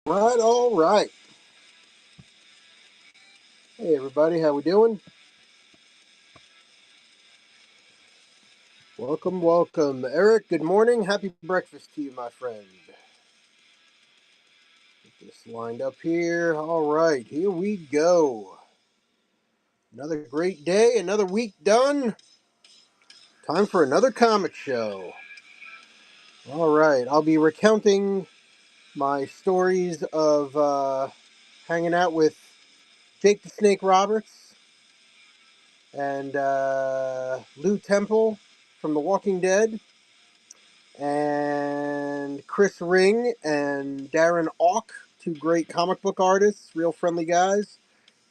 All right. Hey, everybody, how we doing? Welcome, welcome. Eric, good morning. Happy breakfast to you, my friend. Get this lined up here. All right, here we go. Another great day, another week done. Time for another comic show. All right, I'll be recounting my stories of hanging out with Jake the Snake Roberts and Lou Temple from The Walking Dead, and Chris Ring and Darren Auk, two great comic book artists, real friendly guys.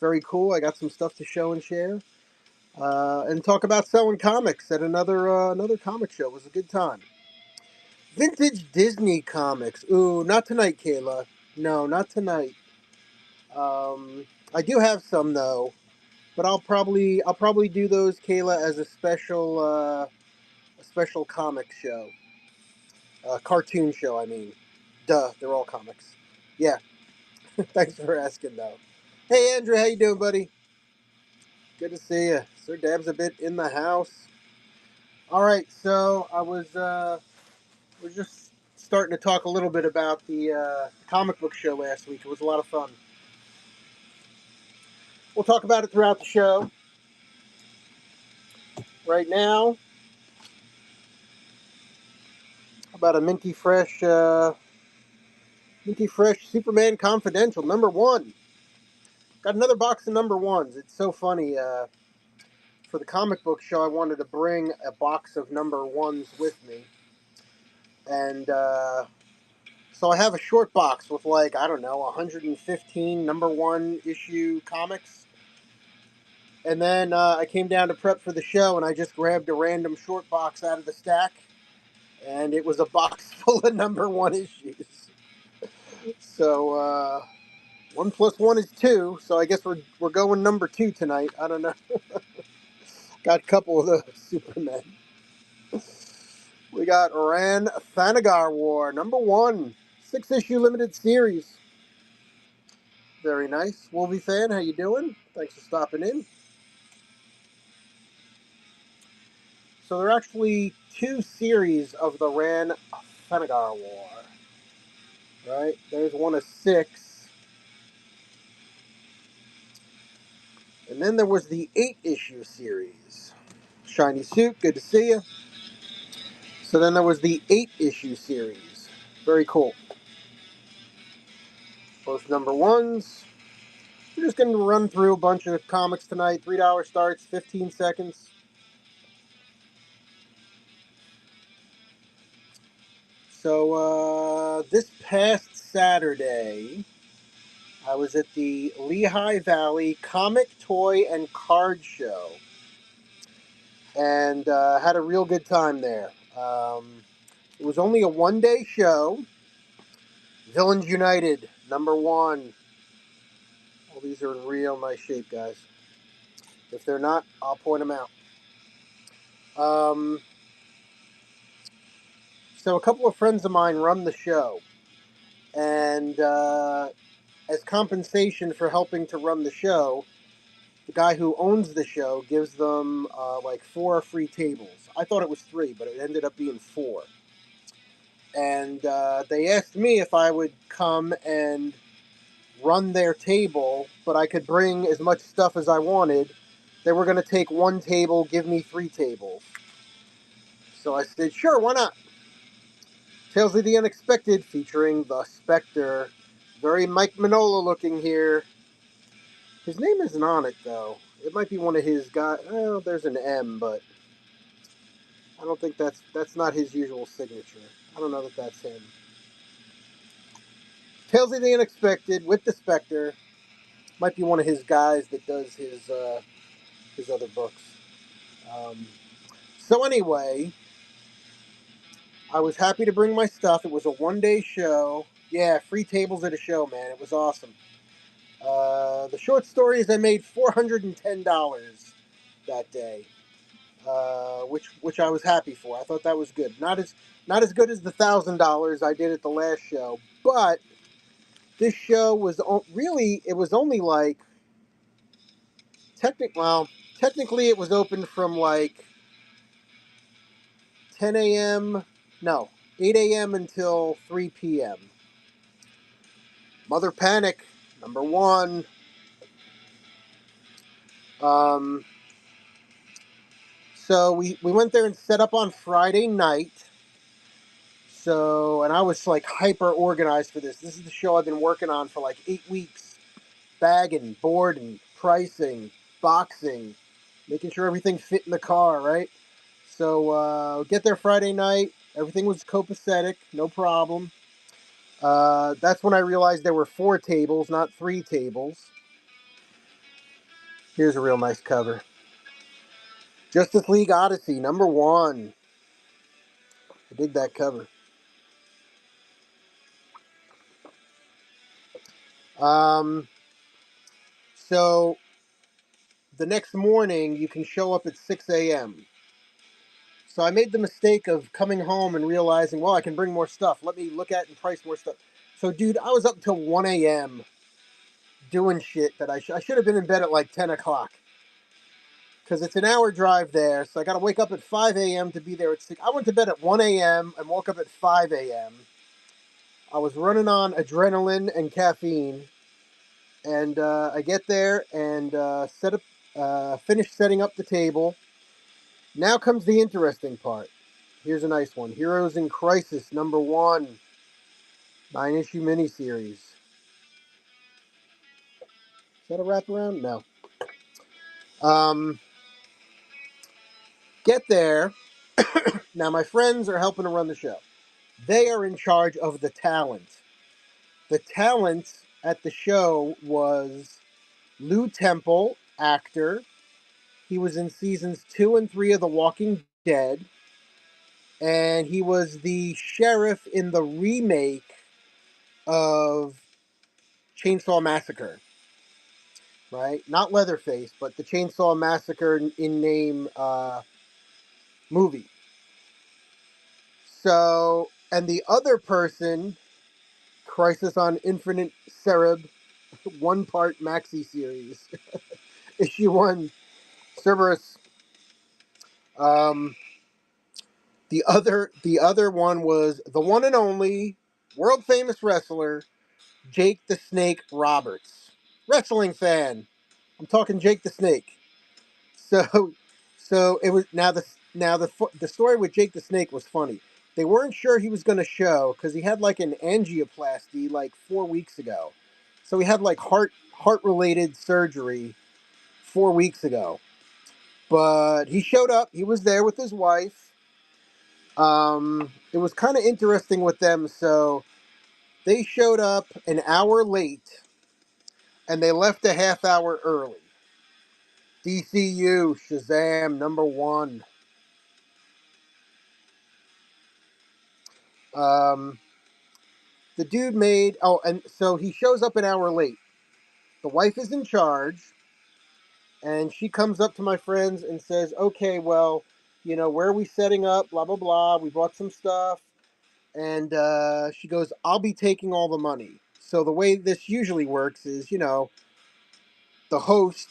Very cool. I got some stuff to show and share, and talk about selling comics at another comic show. It was a good time. Vintage Disney comics. Ooh, not tonight, Kayla. No, not tonight. I do have some though, but I'll probably do those, Kayla, as a special comic show. Cartoon show, I mean. Duh, they're all comics. Yeah, thanks for asking, though. Hey, Andrew, how you doing, buddy? Good to see you. Sir Dab's a bit in the house. All right, so we're just starting to talk a little bit about the comic book show last week. It was a lot of fun. We'll talk about it throughout the show. Right now, about a minty fresh Superman Confidential #1. Got another box of #1s. It's so funny. For the comic book show, I wanted to bring a box of #1s with me, and so I have a short box with, like, I don't know, 115 #1 issue comics. And then I came down to prep for the show, and I just grabbed a random short box out of the stack, and it was a box full of #1 issues. So 1 plus 1 is 2. So I guess we're going #2 tonight. I don't know. Got a couple of the Supermen. We got Ran Thanagar War #1, 6 issue limited series. Very nice. Wolvie fan, how you doing? Thanks for stopping in. So there are actually 2 series of the Ran Thanagar War. Right? There's one of 6. And then there was the 8 issue series. Shiny suit, good to see you. So then there was the 8 issue series. Very cool. Both #1s. We're just going to run through a bunch of comics tonight. $3 starts, 15 seconds. So this past Saturday, I was at the Lehigh Valley Comic, Toy, and Card Show, and had a real good time there. It was only a one-day show. Villains United #1. All these are in real nice shape, guys. If they're not, I'll point them out. Um, so a couple of friends of mine run the show, and as compensation for helping to run the show, the guy who owns the show gives them like 4 free tables. I thought it was 3, but it ended up being 4. And they asked me if I would come and run their table, but I could bring as much stuff as I wanted. They were going to take 1 table, give me 3 tables. So I said, sure, why not? Tales of the Unexpected featuring the Spectre. Very Mike Minola looking here. His name isn't on it, though. It might be one of his guys. Well, there's an M, but I don't think that's not his usual signature. I don't know that that's him. Tales of the Unexpected with the Spectre. Might be one of his guys that does his other books. Um, so anyway, I was happy to bring my stuff. It was a one-day show. Yeah, free tables at a show, man. It was awesome. The short stories, I made $410 that day, which I was happy for. I thought that was good. Not as good as the $1,000 I did at the last show, but This show was really, it was only like, technically it was open from like 10 a.m., no, 8 a.m. until 3 p.m. Mother Panic, number one. Um, so we went there and set up on Friday night. So, and I was like hyper organized for this. This is the show I've been working on for like 8 weeks. Bagging, boarding, pricing, boxing, making sure everything fit in the car, right? So, get there Friday night. Everything was copacetic, no problem. That's when I realized there were 4 tables, not 3 tables. Here's a real nice cover. Justice League Odyssey, number one. I dig that cover. Um, so the next morning, you can show up at 6 a.m. So I made the mistake of coming home and realizing, well, I can bring more stuff. Let me look at and price more stuff. So, dude, I was up until 1 a.m. doing shit that I should have been in bed at like 10 o'clock. Because it's an hour drive there. So I got to wake up at 5 a.m. to be there at 6. I went to bed at 1 a.m. and woke up at 5 a.m. I was running on adrenaline and caffeine. And I get there and finish setting up the table. Now comes the interesting part. Here's a nice one. Heroes in Crisis, number one. 9-issue miniseries. Is that a wraparound? No. Um, get there. Now, my friends are helping to run the show. They are in charge of the talent. The talent at the show was Lou Temple, actor. He was in seasons 2 and 3 of The Walking Dead. And he was the sheriff in the remake of Chainsaw Massacre. Right? Not Leatherface, but the Chainsaw Massacre in name movie. So, and the other person, Crisis on Infinite Cereb, 1-part maxi series, issue 1, Cerberus. Um, the other one was the one and only world famous wrestler Jake the Snake Roberts, wrestling fan. I'm talking Jake the Snake. So, so it was now the story with Jake the Snake was funny. They weren't sure he was going to show because he had like an angioplasty like 4 weeks ago. So he had like heart related surgery 4 weeks ago. But he showed up. He was there with his wife. It was kind of interesting with them. So they showed up an hour late and they left a half hour early. DCU Shazam number one. Um, the dude made, oh, and so he shows up an hour late. The wife is in charge, and she comes up to my friends and says, "Okay, well, where are we setting up? Blah blah blah. We bought some stuff." And she goes, "I'll be taking all the money." So the way this usually works is, the host,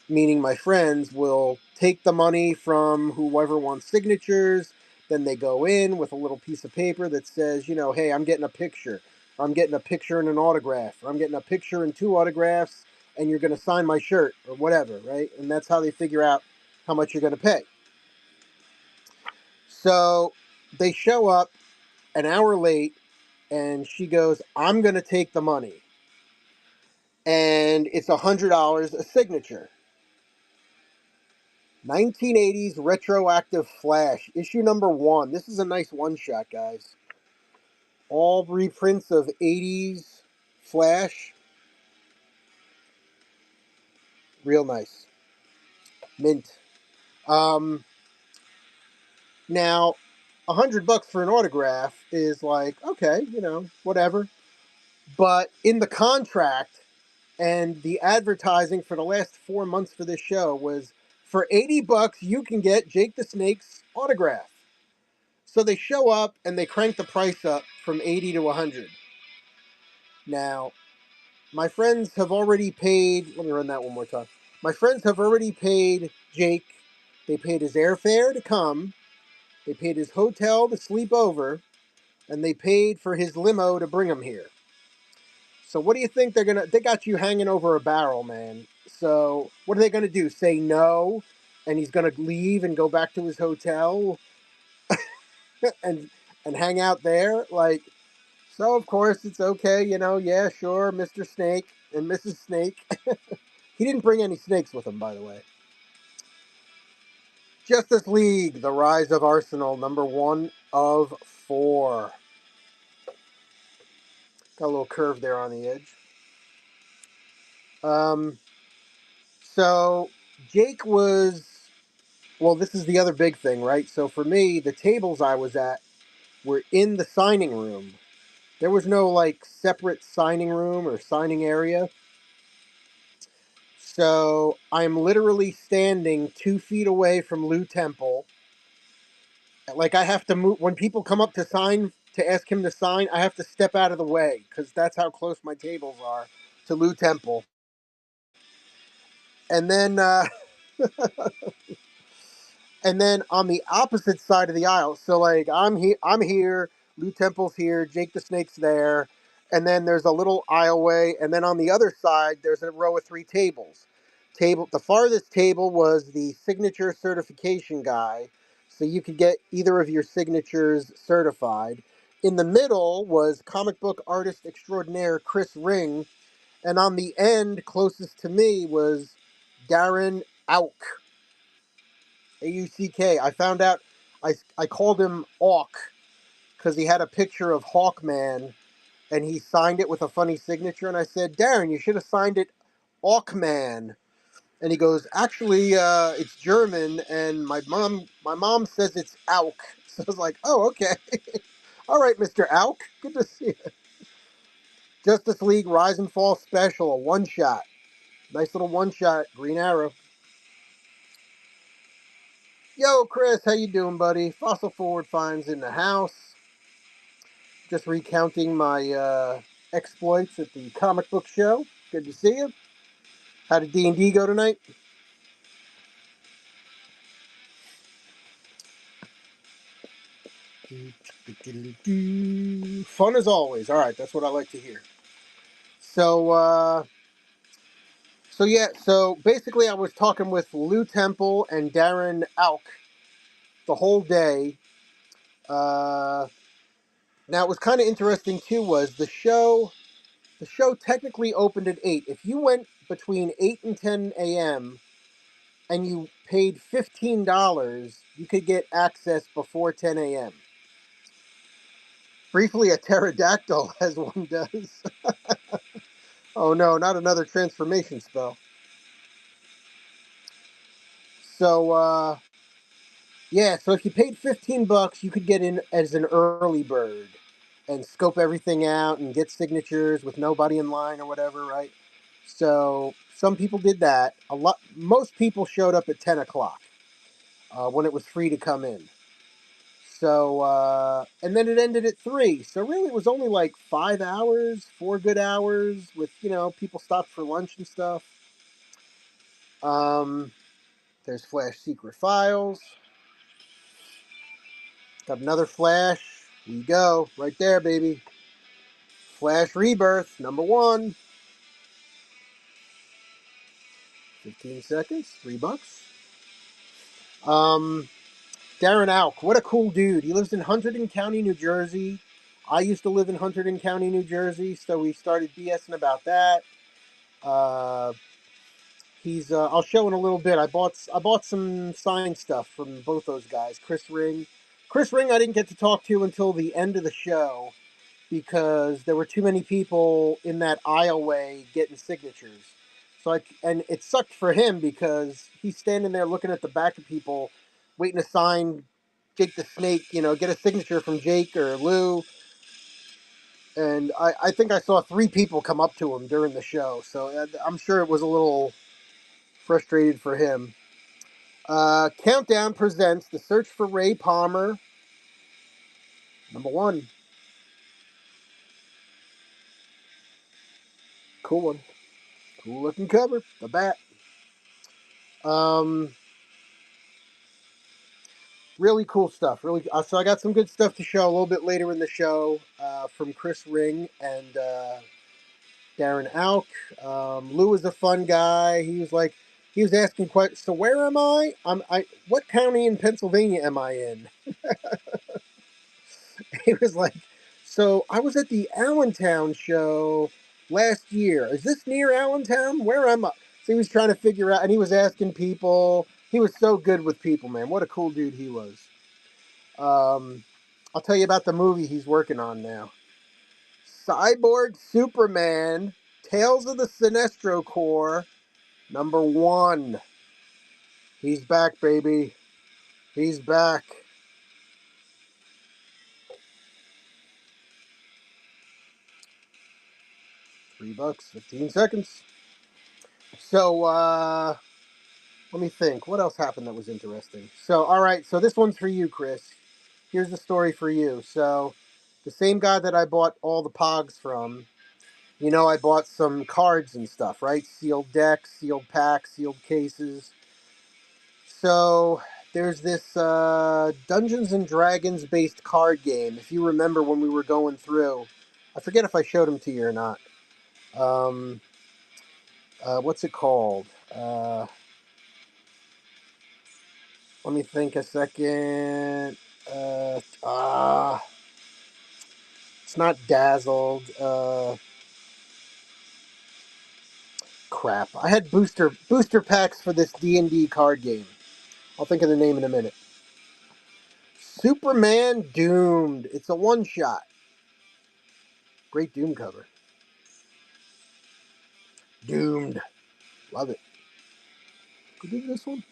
meaning my friends, will take the money from whoever wants signatures. Then they go in with a little piece of paper that says, hey, I'm getting a picture. Or I'm getting a picture and an autograph. Or I'm getting a picture and 2 autographs, and you're going to sign my shirt or whatever, right? And that's how they figure out how much you're going to pay. So they show up an hour late, and she goes, I'm going to take the money. And it's $100 a signature. 1980s Retroactive Flash, issue number 1. This is a nice one-shot, guys. All reprints of 80s Flash. Real nice. Mint. Um, Now, $100 for an autograph is like, okay, whatever. But in the contract and the advertising for the last 4 months for this show was, for $80 you can get Jake the Snake's autograph. So they show up and they crank the price up from 80 to 100. Now, my friends have already paid. Let me run that one more time. My friends have already paid Jake. They paid his airfare to come. They paid his hotel to sleep over, and they paid for his limo to bring him here. So what do you think they're gonna? They got you hanging over a barrel, man. So what are they gonna do? Say no, and he's gonna leave and go back to his hotel and hang out there? Like, so of course it's okay, you know. Yeah, sure, Mr. Snake and Mrs. Snake. He didn't bring any snakes with him, by the way. Justice League: The Rise of Arsenal, number 1 of 4. Got a little curve there on the edge. Um, so Jake was, well, this is the other big thing, right? So for me, the tables I was at were in the signing room. There was no like separate signing room or signing area. So I'm literally standing 2 feet away from Lou Temple. Like I have to move when people come up to sign to ask him to sign. I have to step out of the way because that's how close my tables are to Lou Temple. And then and then on the opposite side of the aisle, so like I'm here, Lou Temple's here, Jake the Snake's there, and then there's a little aisleway, and then on the other side there's a row of 3 tables. The farthest table was the signature certification guy, so you could get either of your signatures certified. In the middle was comic book artist extraordinaire Chris Ring, and on the end closest to me was Darren Auk. AUCK. I found out I called him Auk because he had a picture of Hawkman and he signed it with a funny signature. And I said, Darren, you should have signed it Aukman. And he goes, actually, it's German, and my mom says it's Auk. So I was like, oh, okay. All right, Mr. Auk. Good to see you. Justice League Rise and Fall Special, a one shot. Nice little one shot. Green Arrow. Yo, Chris, how you doing, buddy? Fossil Forward Finds in the house. Just recounting my exploits at the comic book show. Good to see you. How did D&D go tonight? Fun as always. All right, that's what I like to hear. So basically, I was talking with Lou Temple and Darren Auk the whole day. Uh, Now, it was kind of interesting too. Was the show? The show technically opened at 8. If you went between 8 and 10 a.m. and you paid $15, you could get access before 10 a.m. Briefly, a pterodactyl, as one does. Oh no, not another transformation spell. So, yeah, so if you paid $15, you could get in as an early bird and scope everything out and get signatures with nobody in line or whatever, right? So some people did that. Most people showed up at 10 o'clock when it was free to come in. So, and then it ended at 3. So really, it was only like 5 hours, 4 good hours with, people stopped for lunch and stuff. Um, there's Flash Secret Files. Got another Flash. Here you go. Right there, baby. Flash Rebirth, number 1. 15 seconds, $3. Um, Darren Auk, what a cool dude. He lives in Hunterdon County, New Jersey. I used to live in Hunterdon County, New Jersey, so we started BSing about that. Uh, he's I'll show in a little bit. I bought some signed stuff from both those guys. Chris Ring I didn't get to talk to until the end of the show because there were too many people in that aisleway getting signatures. And it sucked for him because he's standing there looking at the back of people waiting to sign Jake the Snake, get a signature from Jake or Lou. And I think I saw 3 people come up to him during the show, so I'm sure it was a little frustrated for him. Countdown presents The Search for Ray Palmer, number 1. Cool one. Cool looking cover. The bat. Um, really cool stuff. Really. So I got some good stuff to show a little bit later in the show from Chris Ring and Darren Auk. Lou was a fun guy. He was asking questions. So where am I? What county in Pennsylvania am I in? He was like, so I was at the Allentown show last year. Is this near Allentown? Where am I? So he was trying to figure out, and he was asking people. He was so good with people, man. What a cool dude he was. I'll tell you about the movie he's working on now. Cyborg Superman, Tales of the Sinestro Corps, #1. He's back, baby. He's back. $3, 15 seconds. So, let me think. What else happened that was interesting? So, all right. So this one's for you, Chris. Here's the story for you. So, the same guy that I bought all the Pogs from, I bought some cards and stuff, right? Sealed decks, sealed packs, sealed cases. So, there's this Dungeons and Dragons based card game. If you remember when we were going through, I forget if I showed them to you or not. Um, what's it called? Let me think a second. Uh, ah, it's not Dazzled. Crap. I had booster packs for this D&D card game. I'll think of the name in a minute. Superman Doomed. It's a one shot. Great Doom cover. Doomed. Love it. Could you do this one?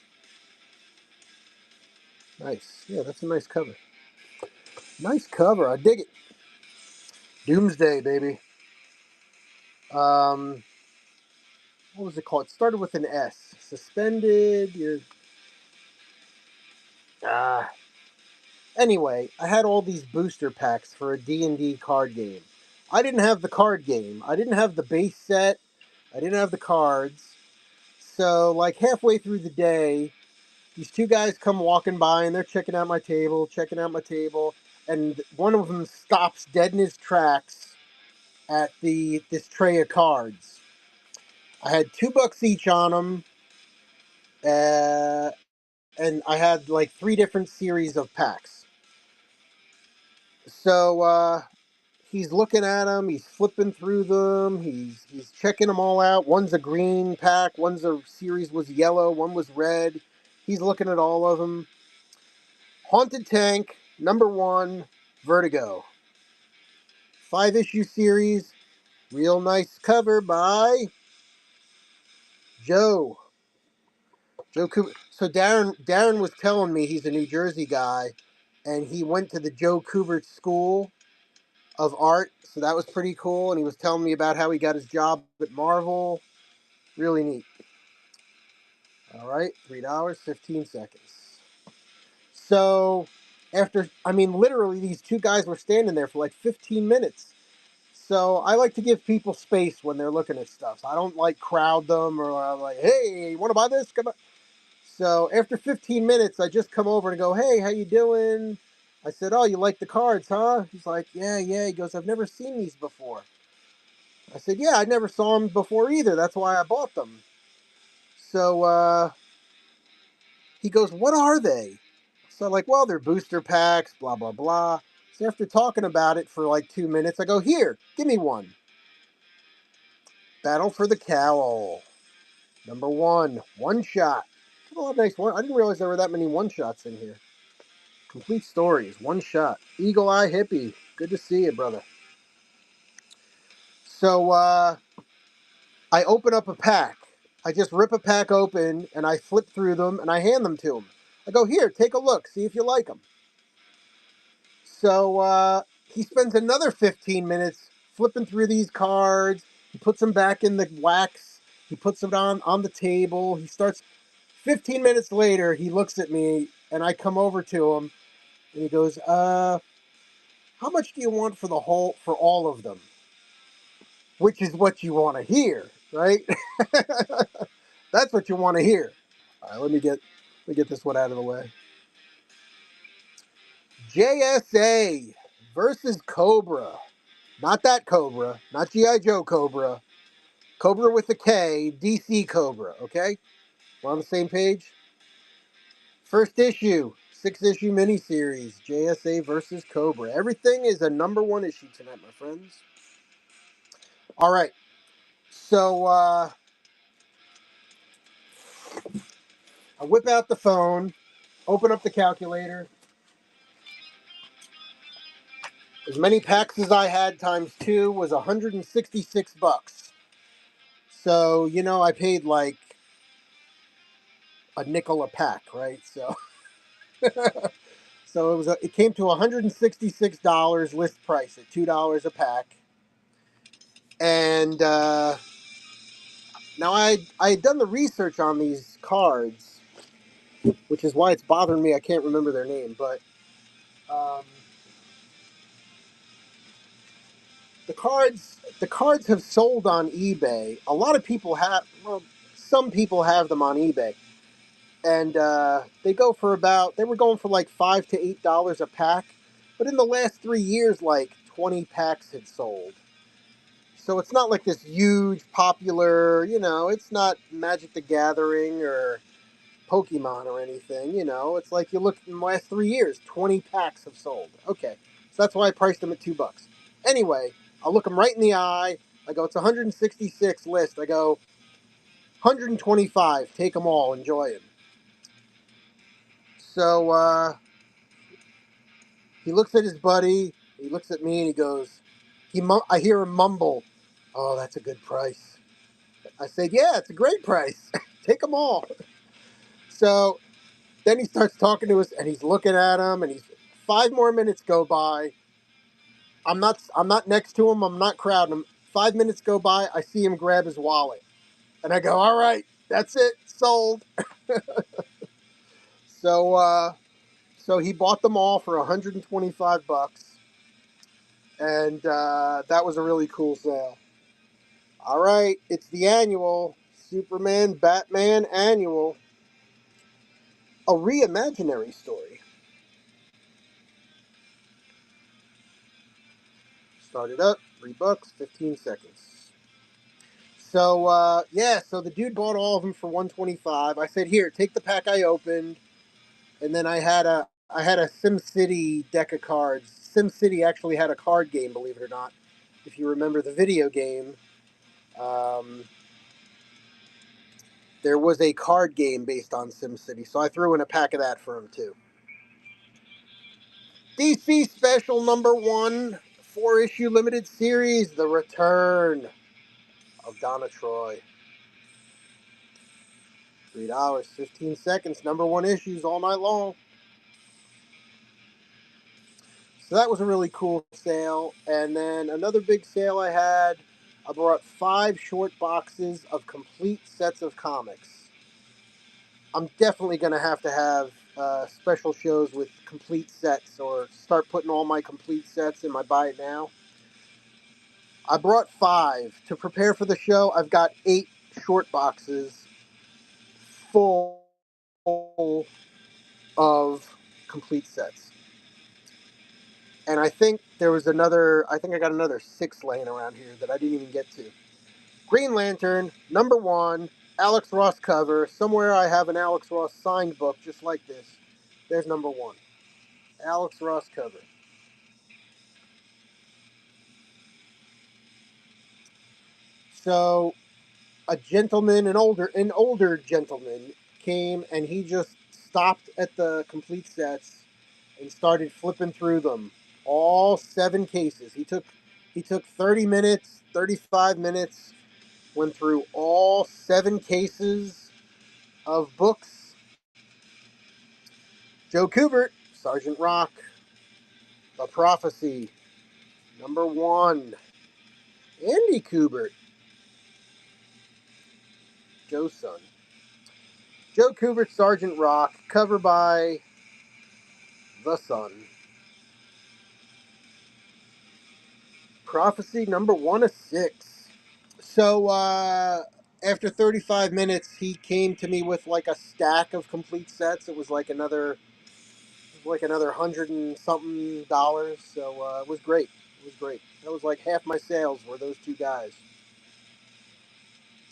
Nice. Yeah, that's a nice cover. Nice cover. I dig it. Doomsday, baby. Um, what was it called? It started with an S. Suspended. Ah. Anyway, I had all these booster packs for a D&D card game. I didn't have the card game. I didn't have the base set. I didn't have the cards. So, like halfway through the day, these two guys come walking by and they're checking out my table, and one of them stops dead in his tracks at this tray of cards. I had $2 each on them, and I had like 3 different series of packs. So he's looking at them. He's flipping through them. He's checking them all out. One's a green pack. One's a series was yellow. One was red. He's looking at all of them. Haunted Tank #1, Vertigo. 5-issue series. Real nice cover by Joe. Joe Kubert. So Darren was telling me he's a New Jersey guy, and he went to the Joe Kubert School of Art. So that was pretty cool. And he was telling me about how he got his job at Marvel. Really neat. All right, $3, 15 seconds. So literally, these two guys were standing there for like 15 minutes. So I like to give people space when they're looking at stuff. So I don't like crowd them or like, hey, you want to buy this? Come on. So after 15 minutes, I just come over and go, hey, how you doing? I said, oh, you like the cards, huh? He's like, yeah, yeah. He goes, I've never seen these before. I said, yeah, I never saw them before either. That's why I bought them. So he goes, what are they? So I'm like, well, they're booster packs, blah, blah, blah. So after talking about it for like 2 minutes, I go, here, give me one. Battle for the Cowl. #1, one shot. A lot of nice one. I didn't realize there were that many one shots in here. Complete stories, one shot. Eagle Eye Hippie. Good to see you, brother. So I open up a pack. I just rip a pack open and I flip through them and I hand them to him. I go, here, take a look, see if you like them. So he spends another 15 minutes flipping through these cards. He puts them back in the wax. He puts them on the table. He starts. 15 minutes later, he looks at me and I come over to him and he goes, how much do you want for all of them? which is what you want to hear, right? That's what you want to hear. All right, let me get this one out of the way. JSA versus Cobra. Not that Cobra, not G.I. Joe Cobra. Cobra with a K, DC Cobra, okay? We're on the same page? First issue, 6-issue miniseries, JSA versus Cobra. Everything is a number one issue tonight, my friends. All right, so I whip out the phone, open up the calculator. As many packs as I had times two was $166. So, I paid like a nickel a pack, right? So it came to $166 list price at $2 a pack. And now I had done the research on these cards, which is why it's bothering me. I can't remember their name, but um, the cards have sold on eBay. A lot of people have. Well, some people have them on eBay, and they were going for like $5 to $8 a pack. But in the last 3 years, like 20 packs had sold. So it's not like this huge popular. It's not Magic the Gathering or Pokemon or anything, It's like you look in the last 3 years, 20 packs have sold. Okay, so that's why I priced them at $2. Anyway, I'll look them right in the eye. I go, it's 166 list. I go, 125. Take them all. Enjoy them. So he looks at his buddy. He looks at me and he goes, I hear him mumble, "Oh, that's a good price." I said, "Yeah, it's a great price. Take them all." So then he starts talking to us and he's looking at him and he's 5 more minutes go by. I'm not next to him, I'm not crowding him. 5 minutes go by, I see him grab his wallet. And I go, all right, that's it, sold. So so he bought them all for $125, and that was a really cool sale. All right, it's the annual Superman Batman annual, a reimaginary story. Started up, $3, 15 seconds. So so the dude bought all of them for 125. I said, "Here, take the pack I opened." And then I had a SimCity deck of cards. SimCity actually had a card game, believe it or not. If you remember the video game, um, there was a card game based on SimCity, so I threw in a pack of that for him too. DC Special number one, 4-issue limited series, The Return of Donna Troy. $3, 15 seconds, number one issues all night long. So that was a really cool sale. And then another big sale I had, I brought 5 short boxes of complete sets of comics. I'm definitely going to have special shows with complete sets or start putting all my complete sets in my Buy It Now. I brought 5. To prepare for the show, I've got 8 short boxes full of complete sets. And I think I got another 6 laying around here that I didn't even get to. Green Lantern, number one, Alex Ross cover. Somewhere I have an Alex Ross signed book just like this. There's number one. Alex Ross cover. So an older gentleman came and he just stopped at the complete sets and started flipping through them. All 7 cases. He took 30 minutes, 35 minutes, went through all 7 cases of books. Joe Kubert, Sergeant Rock, The Prophecy, number one. Andy Kubert, Joe's son. Joe Kubert, Sergeant Rock, cover by The Son. Prophecy number 1 of 6. So after 35 minutes, he came to me with like a stack of complete sets. It was like another hundred and something dollars. So it was great. It was great. That was like half my sales were those two guys.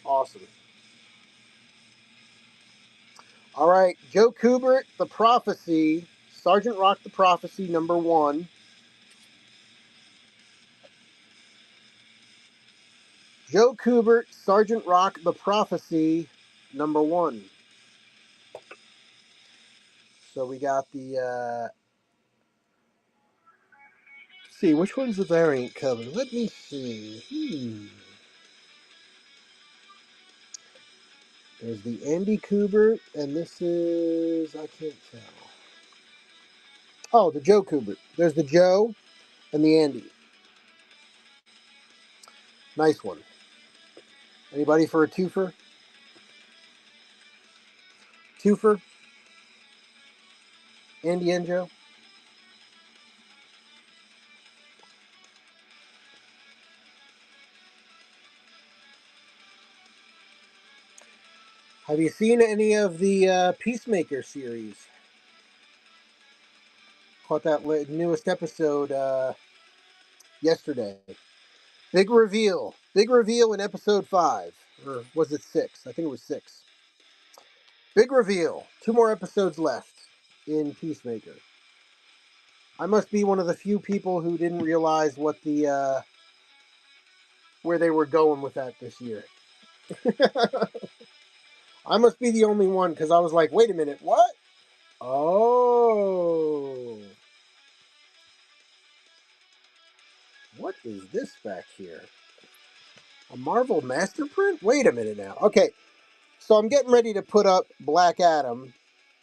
Awesome. All right, Joe Kubert, The Prophecy, Sergeant Rock, The Prophecy, #1. Joe Kubert, Sergeant Rock, The Prophecy, #1. So we got the. Let's see, which one's the variant cover? Let me see. There's the Andy Kubert, and this is. I can't tell. Oh, the Joe Kubert. There's the Joe and the Andy. Nice one. Anybody for a twofer? Twofer? Andy and Joe? Have you seen any of the Peacemaker series? Caught that newest episode yesterday. Big reveal. Big reveal in episode 5. Or was it 6? I think it was 6. Big reveal. 2 more episodes left in Peacemaker. I must be one of the few people who didn't realize what the where they were going with that this year. I must be the only one because I was like, wait a minute, what? Oh. What is this back here? A Marvel master print? Wait a minute now. Okay, so I'm getting ready to put up Black Adam.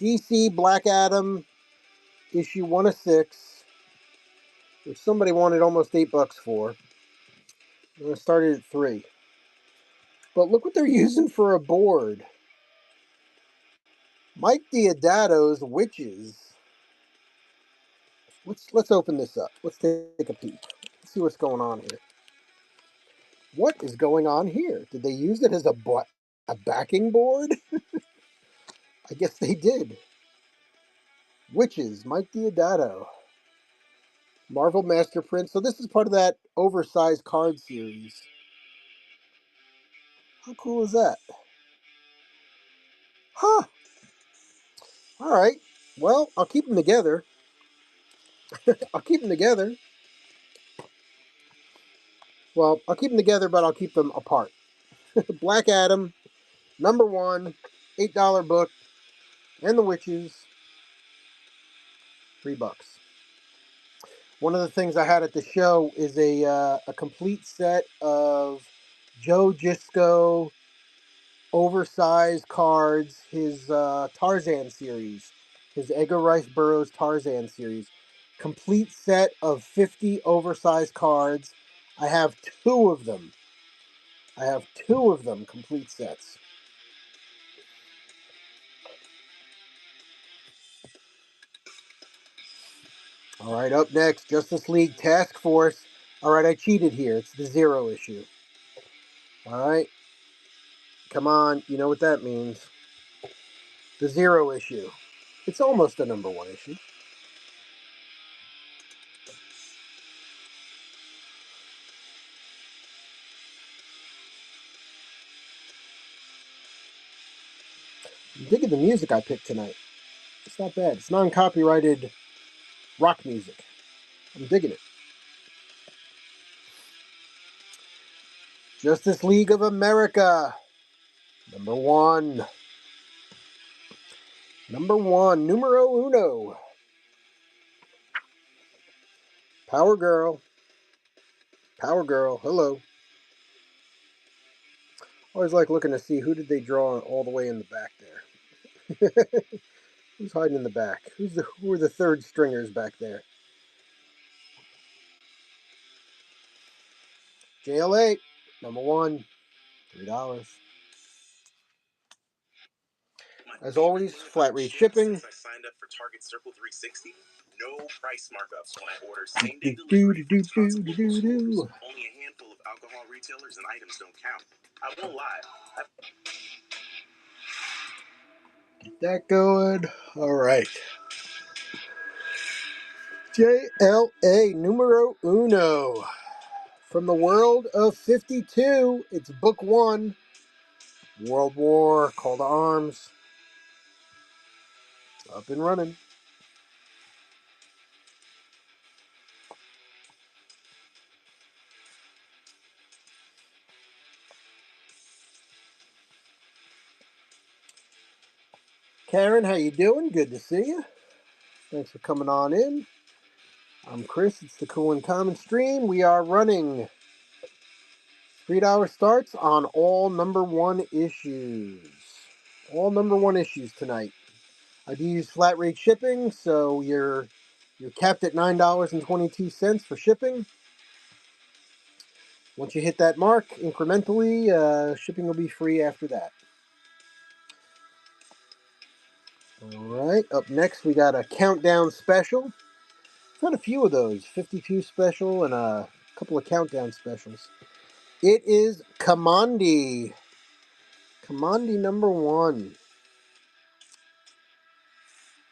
DC Black Adam issue 1 of 6, which somebody wanted almost $8 for. And I started at 3. But look what they're using for a board. Mike Deodato's Witches. Let's open this up. Let's take a peek. Let's see what's going on here. What is going on here? Did they use it as a backing board? I guess they did. Witches, Mike Deodato. Marvel Master Print. So this is part of that oversized card series. How cool is that? Huh. All right. Well, I'll keep them together. I'll keep them together. Well, I'll keep them together, but I'll keep them apart. Black Adam, #1, $8 book, and the Witches, $3. One of the things I had at the show is a complete set of Joe Gisco oversized cards, his Tarzan series, his Edgar Rice Burroughs Tarzan series. Complete set of 50 oversized cards. I have 2 of them. Complete sets. All right, up next, Justice League Task Force. All right, I cheated here. It's the 0 issue. All right, come on, you know what that means. The 0 issue. It's almost a #1 issue. I'm digging the music I picked tonight. It's not bad. It's non-copyrighted rock music. I'm digging it. Justice League of America. #1. #1. Numero uno. Power Girl. Power Girl. Hello. Always like looking to see who did they draw all the way in the back there. Who's hiding in the back? Who are the third stringers back there? JLA. #1. $3. As always, flat rate shipping. I signed up for Target Circle 360. No price markups when I order same-day delivery from tons of local stores. Only a handful of alcohol retailers and items don't count. I won't lie. Get that going. All right. JLA numero uno. From the world of 52, it's book one. World War, Call to Arms. Up and running. Karen, how you doing? Good to see you. Thanks for coming on in. I'm Chris. It's the Cool and Common stream. We are running $3 starts on all number one issues. All number one issues tonight. I do use flat rate shipping, so you're capped at $9.22 for shipping. Once you hit that mark, incrementally, shipping will be free after that. All right, up next we got a countdown special. Got a few of those, 52 special and a couple of countdown specials. It is Kamandi. Kamandi number one.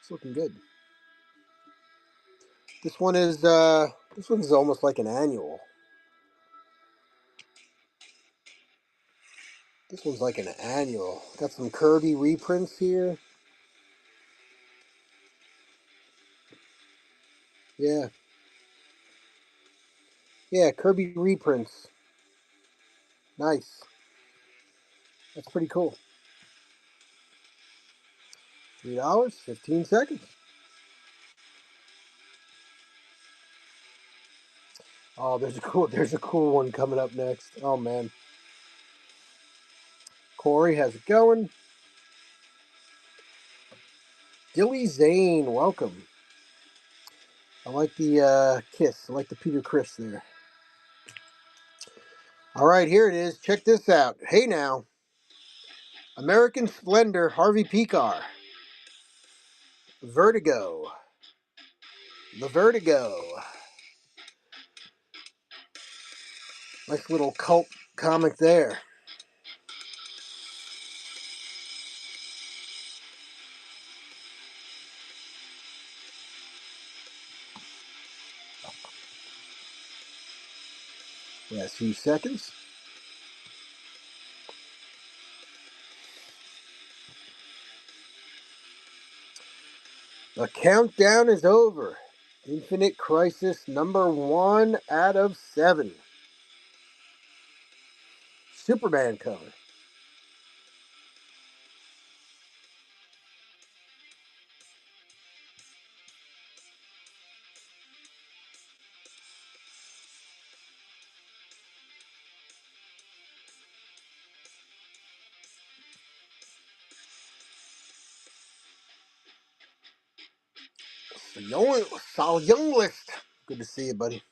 It's looking good. This one's almost like an annual. This one's like an annual. Got some Kirby reprints here. Yeah. Yeah, Kirby reprints. Nice. That's pretty cool. $3, 15 seconds. Oh, there's a cool one coming up next. Oh man. Corey, how's it going? Dilly Zane, welcome. I like the kiss. I like the Peter Chris there. All right, here it is. Check this out. Hey now. American Splendor, Harvey Pekar. Vertigo. The Vertigo. Nice little cult comic there. Last few seconds. The countdown is over. Infinite Crisis number 1 out of 7. Superman cover. Saul Younglist. Good to see you, buddy.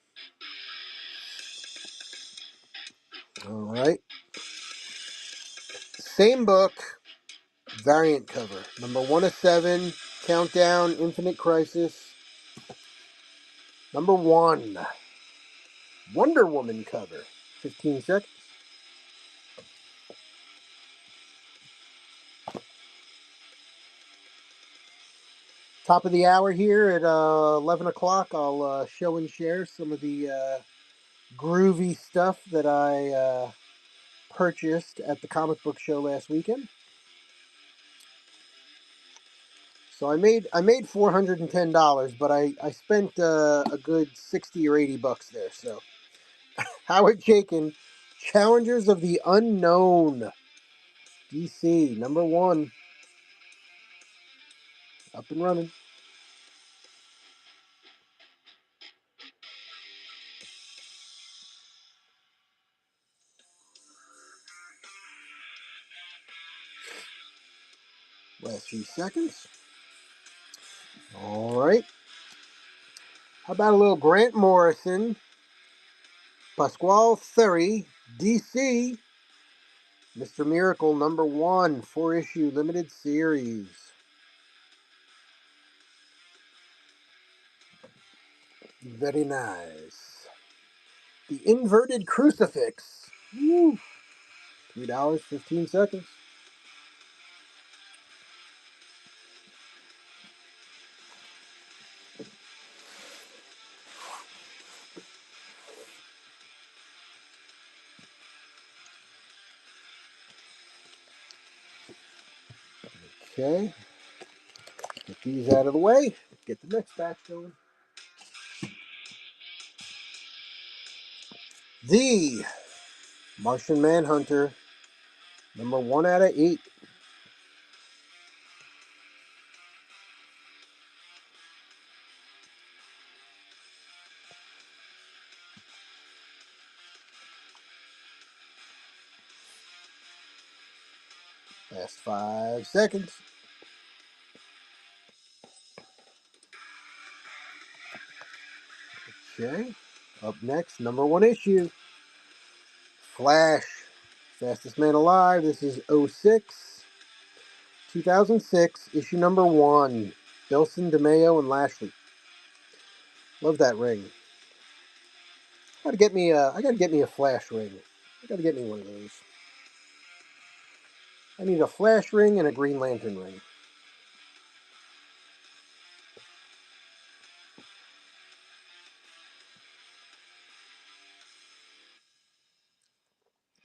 All right. Same book, variant cover. Number 1 of 7, Countdown, Infinite Crisis. Number 1, Wonder Woman cover. 15 seconds. Top of the hour here at 11 o'clock. I'll show and share some of the groovy stuff that I purchased at the comic book show last weekend. So I made $410, but I spent a good 60 or 80 bucks there. So Howard Chaykin, Challengers of the Unknown, DC number 1, up and running. Last few seconds. All right. How about a little Grant Morrison, Pasquale Ferry, DC, Mr. Miracle number 1, 4-issue limited series. Very nice. The inverted crucifix. Woo. $3.15. Okay. Get these out of the way. Get the next batch going. The Martian Manhunter, number 1 out of 8. Last 5 seconds. Okay. Up next, number 1 issue. Flash. Fastest Man Alive. This is 06. 2006, issue number 1. Bilson, DeMeo, and Lashley. Love that ring. I gotta get me a Flash ring. I gotta get me one of those. I need a Flash ring and a Green Lantern ring.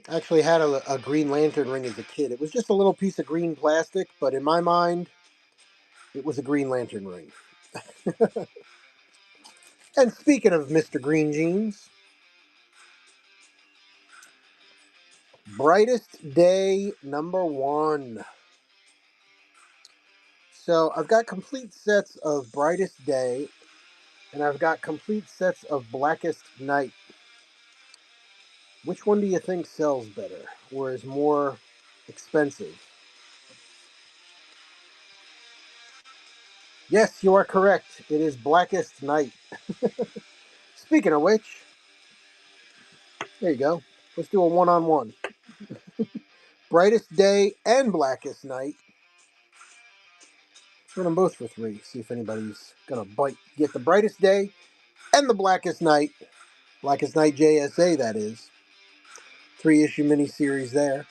I actually had a Green Lantern ring as a kid. It was just a little piece of green plastic, but in my mind, it was a Green Lantern ring. And speaking of Mr. Green Jeans, Brightest Day number 1. So I've got complete sets of Brightest Day, and I've got complete sets of Blackest Night. Which one do you think sells better or is more expensive? Yes, you are correct. It is Blackest Night. Speaking of which, there you go. Let's do a one-on-one. Brightest Day and Blackest Night. Let's run them both for 3. See if anybody's gonna bite. Get the Brightest Day and the Blackest Night. Blackest Night JSA, that is. 3-issue miniseries there.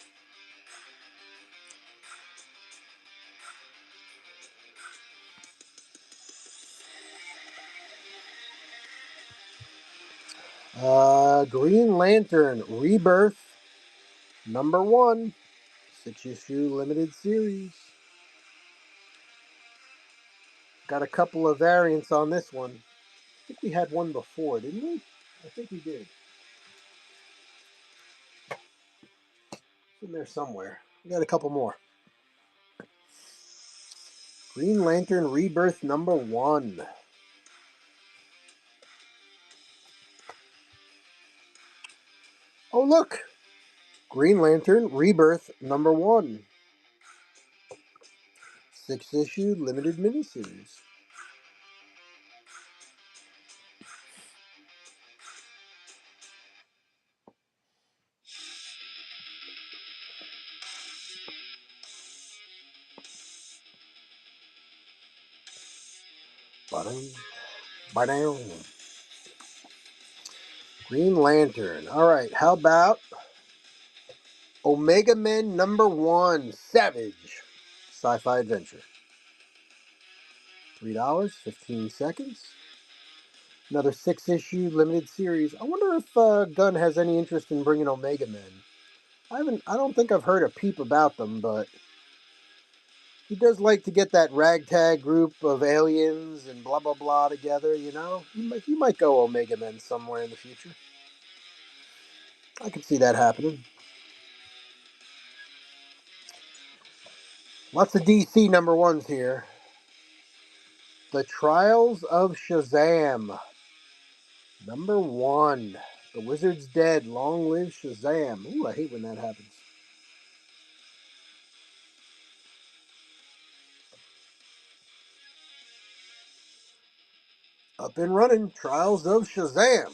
Green Lantern Rebirth number 1. 6-issue limited series. Got a couple of variants on this one. I think we had one before, didn't we? I think we did. It's in there somewhere. We got a couple more. Green Lantern Rebirth number 1. Oh, look! Green Lantern Rebirth number 1. 6-issue limited miniseries. Ba-dum. Green Lantern. Alright, how about Omega Men number 1. Savage. Sci-fi adventure. $3.15. Another 6-issue limited series. I wonder if Gunn has any interest in bringing Omega Men. I don't think I've heard a peep about them, but he does like to get that ragtag group of aliens and blah blah blah together. You know, he might go Omega Men somewhere in the future. I could see that happening. Lots of DC number 1s here. The Trials of Shazam. Number 1. The Wizard's dead. Long live Shazam. Ooh, I hate when that happens. Up and running. Trials of Shazam.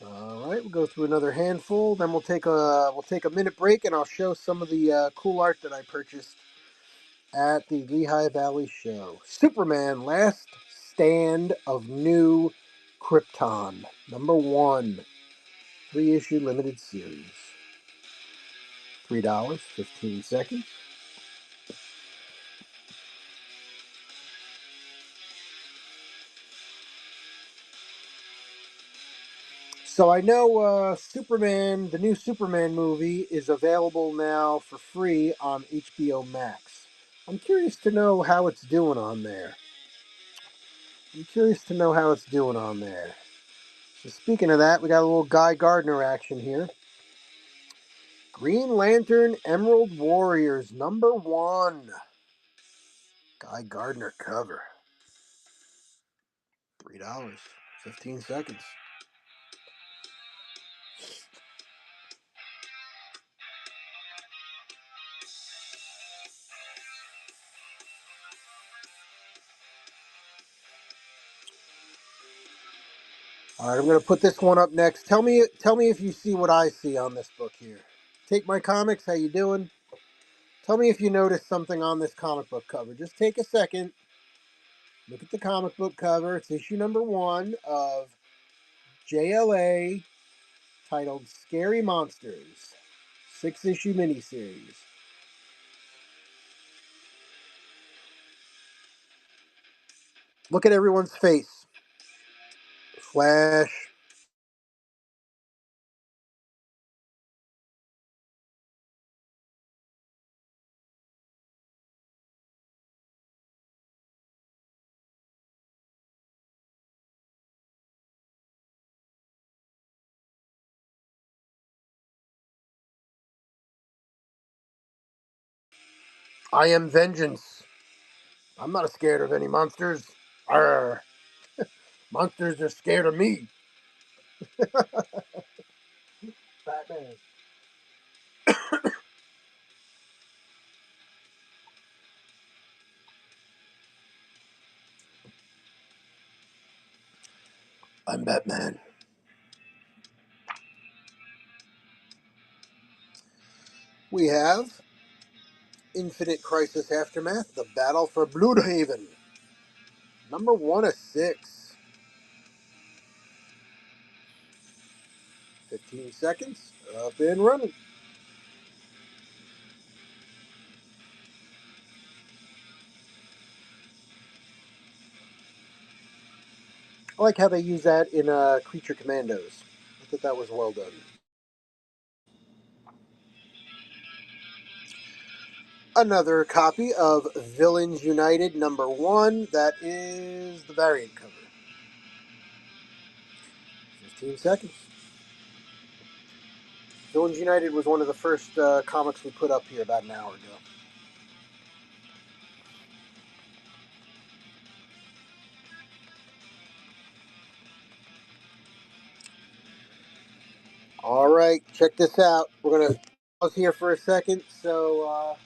Alright, we're We'll go through another handful. Then we'll take a minute break, and I'll show some of the cool art that I purchased at the Lehigh Valley show. Superman: Last Stand of New Krypton, #1, 3-issue limited series. $3, 15 seconds. So I know Superman, the new Superman movie, is available now for free on HBO Max. I'm curious to know how it's doing on there. So speaking of that, we got a little Guy Gardner action here. Green Lantern Emerald Warriors, #1. Guy Gardner cover. $3, 15 seconds. All right, I'm going to put this one up next. Tell me if you see what I see on this book here. Take My Comics, how you doing? Tell me if you notice something on this comic book cover. Just take a second. Look at the comic book cover. It's issue #1 of JLA, titled Scary Monsters, 6-issue miniseries. Look at everyone's face. Flash. I am vengeance. I'm not scared of any monsters. Arr. Monsters are scared of me. Batman. I'm Batman. We have Infinite Crisis Aftermath, The Battle for Bloodhaven, #1 of 6. 15 seconds. Up and running. I like how they use that in Creature Commandos. I thought that was well done. Another copy of Villains United #1. That is the variant cover. 15 seconds. Villains United was one of the first comics we put up here about an hour ago. All right, check this out. We're going to pause here for a second. So,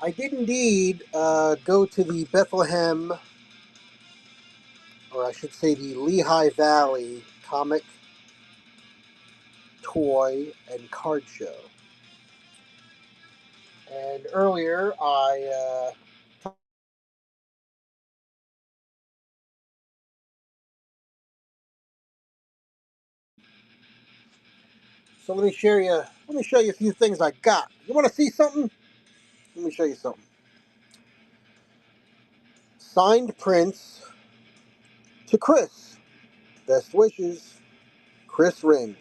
I did indeed go to the Bethlehem, or I should say the Lehigh Valley comic, toy, and card show. And earlier, so let me show you. Let me show you a few things I got. You want to see something? Let me show you something. Signed prints to Chris. Best wishes, Chris Ring.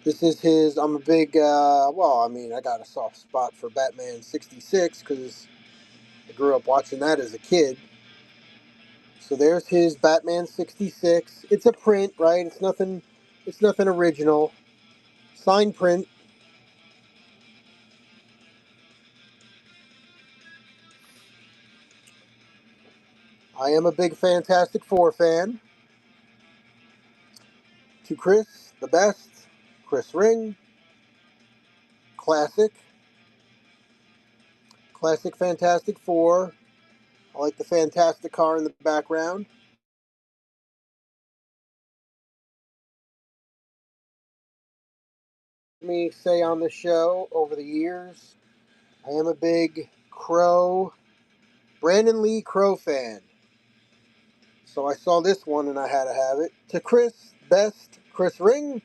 This is his. I'm a big. Well, I mean, I got a soft spot for Batman '66 because I grew up watching that as a kid. So there's his Batman '66. It's a print, right? It's nothing. It's nothing original. Signed print. I am a big Fantastic Four fan. To Chris, the best. Chris Ring. Classic. Classic Fantastic Four. I like the Fantastic car in the background. me say on the show over the years, I am a big Brandon Lee Crow fan. So I saw this one and I had to have it. To Chris Ring.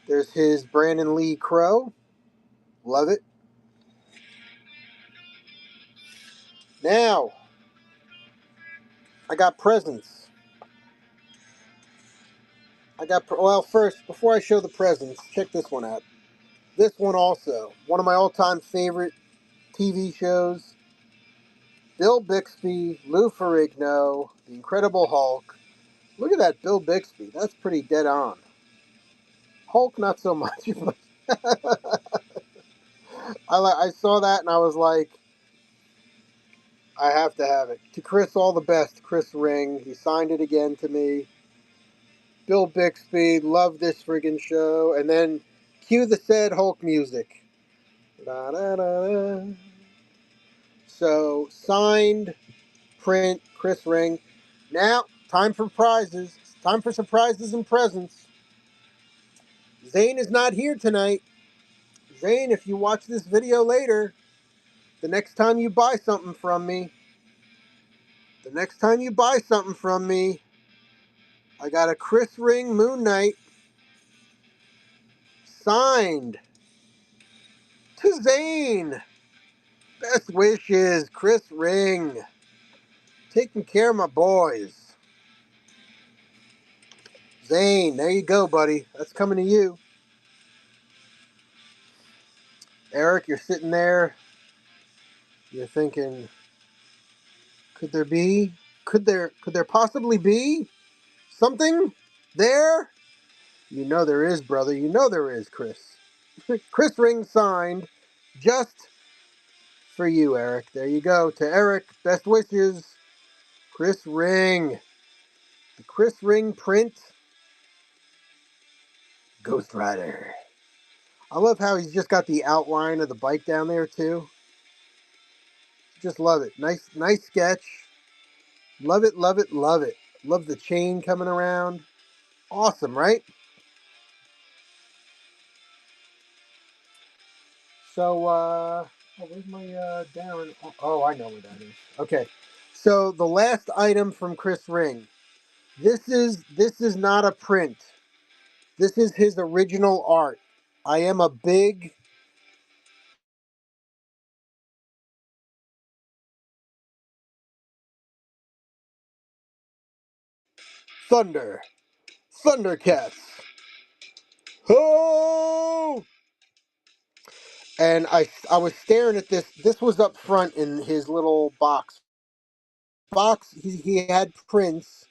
There's his Brandon Lee Crow. Love it. Now, I got presents. First, before I show the presents, check this one out. This one also, one of my all-time favorite TV shows. Bill Bixby, Lou Ferrigno, The Incredible Hulk. Look at that Bill Bixby. That's pretty dead on. Hulk, not so much. I saw that and I was like, I have to have it. To Chris, all the best. Chris Ring. He signed it again to me. Bill Bixby, love this friggin' show. And then cue the said Hulk music. Da, da, da, da. So, signed, print, Chris Ring. Now, time for prizes. Time for surprises and presents. Zane is not here tonight. Zane, if you watch this video later, the next time you buy something from me, I got a Chris Ring Moon Knight signed to Zane. Best wishes, Chris Ring. Taking care of my boys. Zane, there you go, buddy. That's coming to you. Eric, you're sitting there. You're thinking, could there possibly be something there? You know there is, brother. You know there is, Chris. Chris Ring signed just for you, Eric. There you go. To Eric, best wishes. Chris Ring. The Chris Ring print. Ghost Rider. I love how he's just got the outline of the bike down there, too. Just love it. Nice sketch. Love it, love it, love it. Love the chain coming around. Awesome, right? So, where's my Darren? Oh, I know where that is. Okay. So the last item from Chris Ring. This is not a print. This is his original art. I am a big Thundercats. Oh! And I was staring at this. This was up front in his little box. He had prints,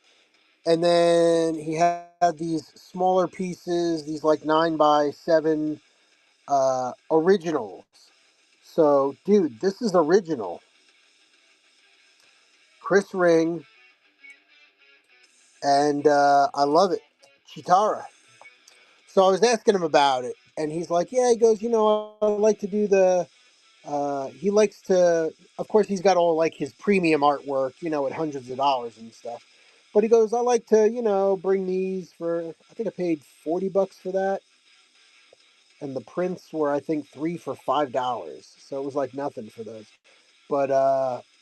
and then he had these smaller pieces, these like 9x7 originals. So, dude, this is original. Chris Ring, and I love it. Chitara. So I was asking him about it, and he's like, "Yeah." He goes, "I like to do the." He likes to. Of course, he's got all like his premium artwork, at hundreds of dollars and stuff. But he goes, "I like to, bring these for. I think I paid $40 for that, and the prints were, I think, 3 for $5. So it was like nothing for those. But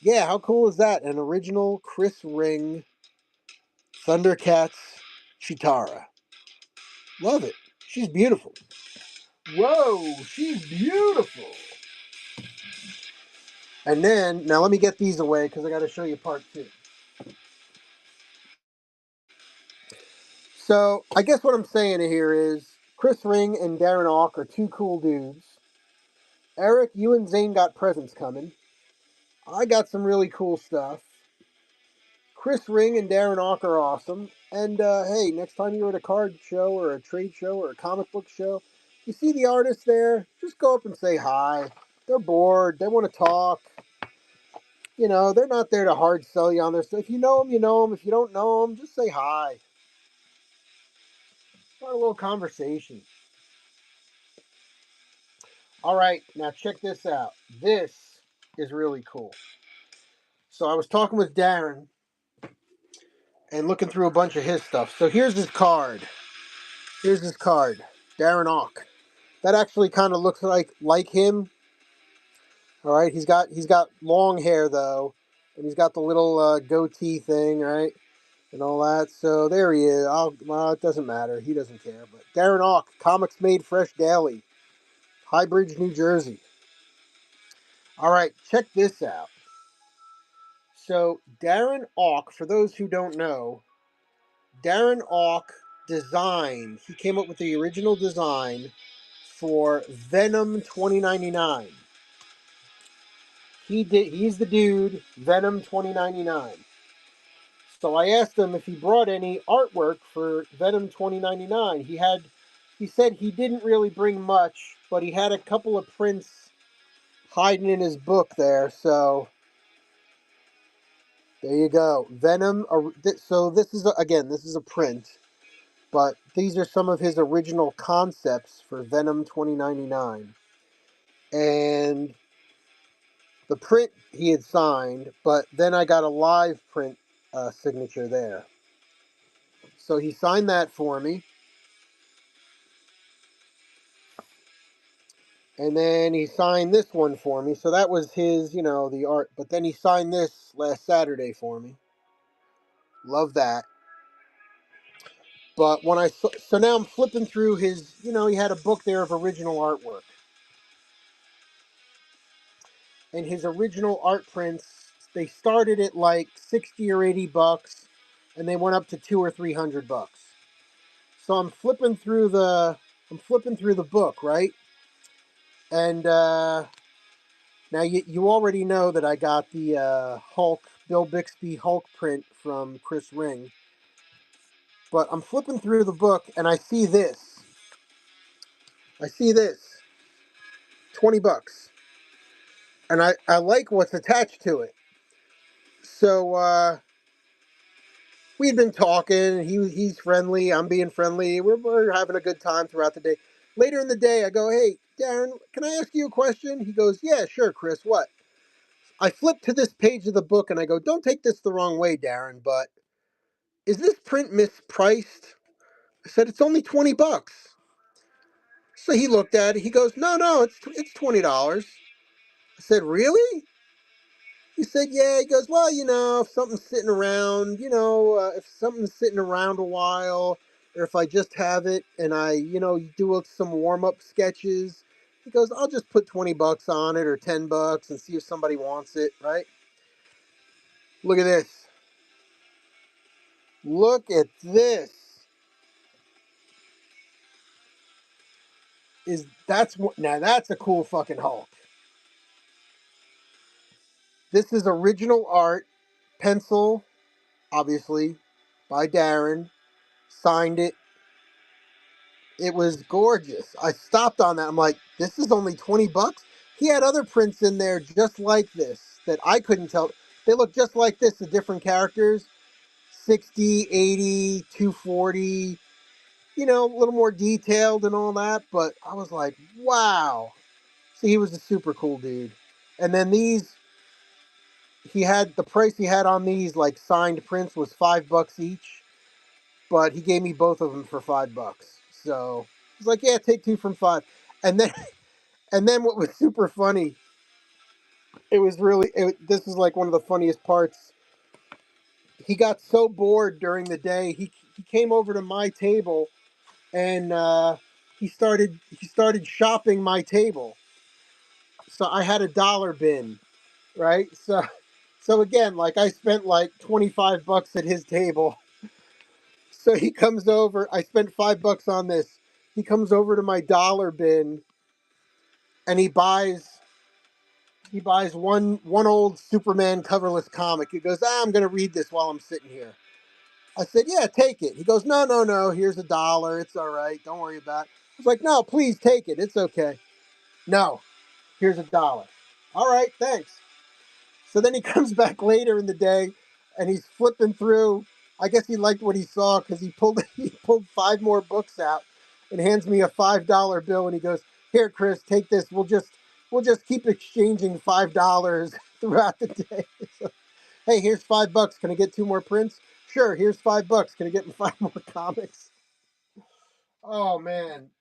yeah, how cool is that? An original Chris Ring Thundercats Chitara. Love it. She's beautiful. Whoa, she's beautiful. And then, now let me get these away because I got to show you part two. So, I guess what I'm saying here is Chris Ring and Darren Auk are two cool dudes. Eric, you and Zane got presents coming. I got some really cool stuff. Chris Ring and Darren Auk are awesome. And hey, next time you're at a card show or a trade show or a comic book show, you see the artists there, just go up and say hi. They're bored. They want to talk. They're not there to hard sell you on their stuff. If you know them, you know them. If you don't know them, just say hi. Start a little conversation. All right, now check this out. This is really cool. So I was talking with Darren and looking through a bunch of his stuff. So here's his card. Darren Ock. That actually kind of looks like him. All right, he's got long hair though, and he's got the little goatee thing, right, and all that. So there he is. Well, it doesn't matter. He doesn't care. But Darren Ock, Comics Made Fresh Daily, Highbridge, New Jersey. All right, check this out. So Darren Ock, for those who don't know, Darren Ock designed. He came up with the original design for Venom 2099. He's the dude, Venom 2099. So I asked him if he brought any artwork for Venom 2099. He said he didn't really bring much, but he had a couple of prints hiding in his book there. So there you go. Venom. So this is this is a print, but these are some of his original concepts for Venom 2099. And the print he had signed, but then I got a live print signature there. So he signed that for me. And then he signed this one for me. So that was his, the art. But then he signed this last Saturday for me. Love that. But so now I'm flipping through his, he had a book there of original artwork. And his original art prints, they started at like 60 or 80 bucks and they went up to 200 or 300 bucks. So I'm flipping through the book, right? And now you already know that I got the Hulk, Bill Bixby Hulk print from Chris Ring. But I'm flipping through the book and I see this. 20 bucks. And I like what's attached to it. So we had been talking. He's friendly. I'm being friendly. We're having a good time throughout the day. Later in the day, I go, "Hey, Darren, can I ask you a question?" He goes, "Yeah, sure, Chris. What?" I flip to this page of the book and I go, "Don't take this the wrong way, Darren, but is this print mispriced?" I said, "It's only 20 bucks." So he looked at it. He goes, "No, it's $20." I said, "Really?" He said, "Yeah." He goes, "Well, if something's sitting around, if something's sitting around a while, or if I just have it and I, do some warm up sketches." He goes, "I'll just put 20 bucks on it or 10 bucks and see if somebody wants it, right?" Look at this. Look at this. Now that's a cool fucking Hulk. This is original art, pencil, obviously, by Darren. Signed it. It was gorgeous. I stopped on that. I'm like, this is only 20 bucks. He had other prints in there just like this that I couldn't tell. They look just like this, the different characters. 60, 80, 240, a little more detailed and all that. But I was like, wow. So he was a super cool dude. And then the price he had on these, like signed prints, was $5 each. But he gave me both of them for $5. So he's like, yeah, take two from five. And then what was super funny, this is like one of the funniest parts. He got so bored during the day, he came over to my table and he started shopping my table. So I had a dollar bin, right? So again, like I spent like $25 at his table. So he comes over. I spent $5 on this. He comes over to my dollar bin and he buys one old Superman coverless comic. He goes, I'm gonna read this while I'm sitting here. I said, yeah, take it. He goes, no, here's a dollar. It's all right. Don't worry about it. I was like, no, please take it. It's okay. No, here's a dollar. All right, thanks. So then he comes back later in the day and he's flipping through. I guess he liked what he saw because he pulled five more books out and hands me a $5 bill and he goes, "Here, Chris, take this. We'll just keep exchanging $5 throughout the day." So, hey, here's $5. Can I get two more prints? Sure, here's $5. Can I get 5 more comics? Oh man.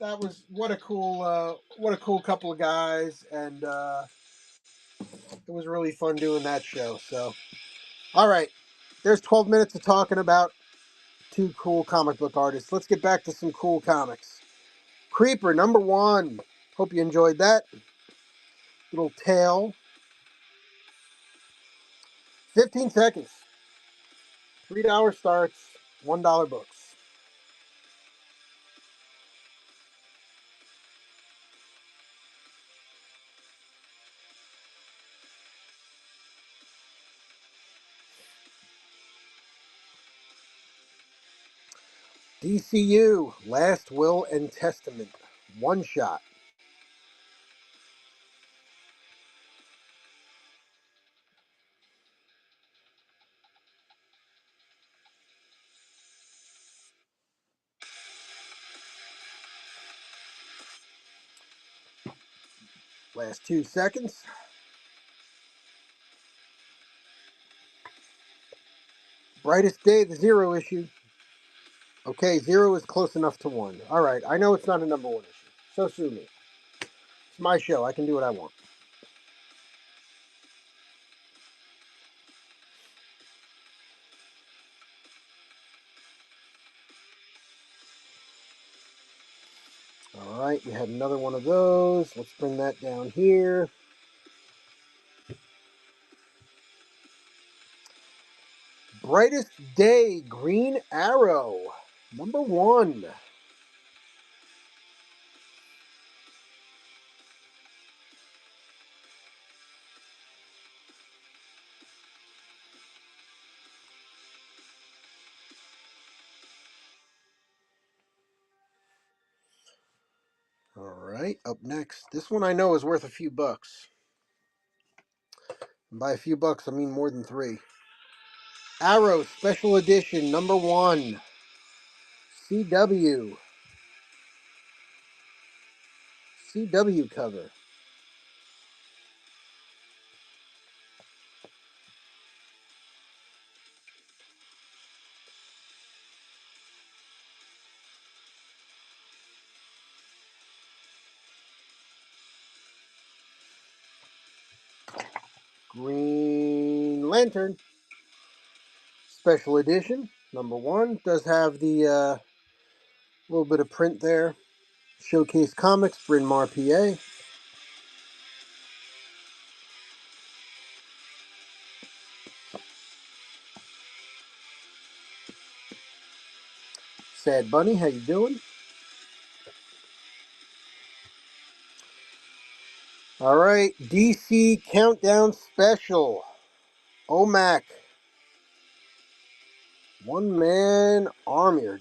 that was what a cool couple of guys, and it was really fun doing that show. So, all right, there's 12 minutes of talking about two cool comic book artists. Let's get back to some cool comics. Creeper #1. Hope you enjoyed that little tale. 15 seconds. $3 starts. $1 books. DCU Last Will and Testament. One shot. Last 2 seconds. Brightest Day, the 0 issue. Okay, 0 is close enough to 1. All right, I know it's not a #1 issue. So sue me. It's my show. I can do what I want. All right, we had another one of those. Let's bring that down here. Brightest Day, Green Arrow, #1. All right, up next. This one I know is worth a few bucks. And by a few bucks, I mean more than 3. Arrow Special Edition #1. CW. CW cover. Green Lantern Special Edition #1. Does have the little bit of print there. Showcase Comics, Bryn Mawr, PA. Sad Bunny, how you doing? All right, DC Countdown Special. OMAC. One Man Armored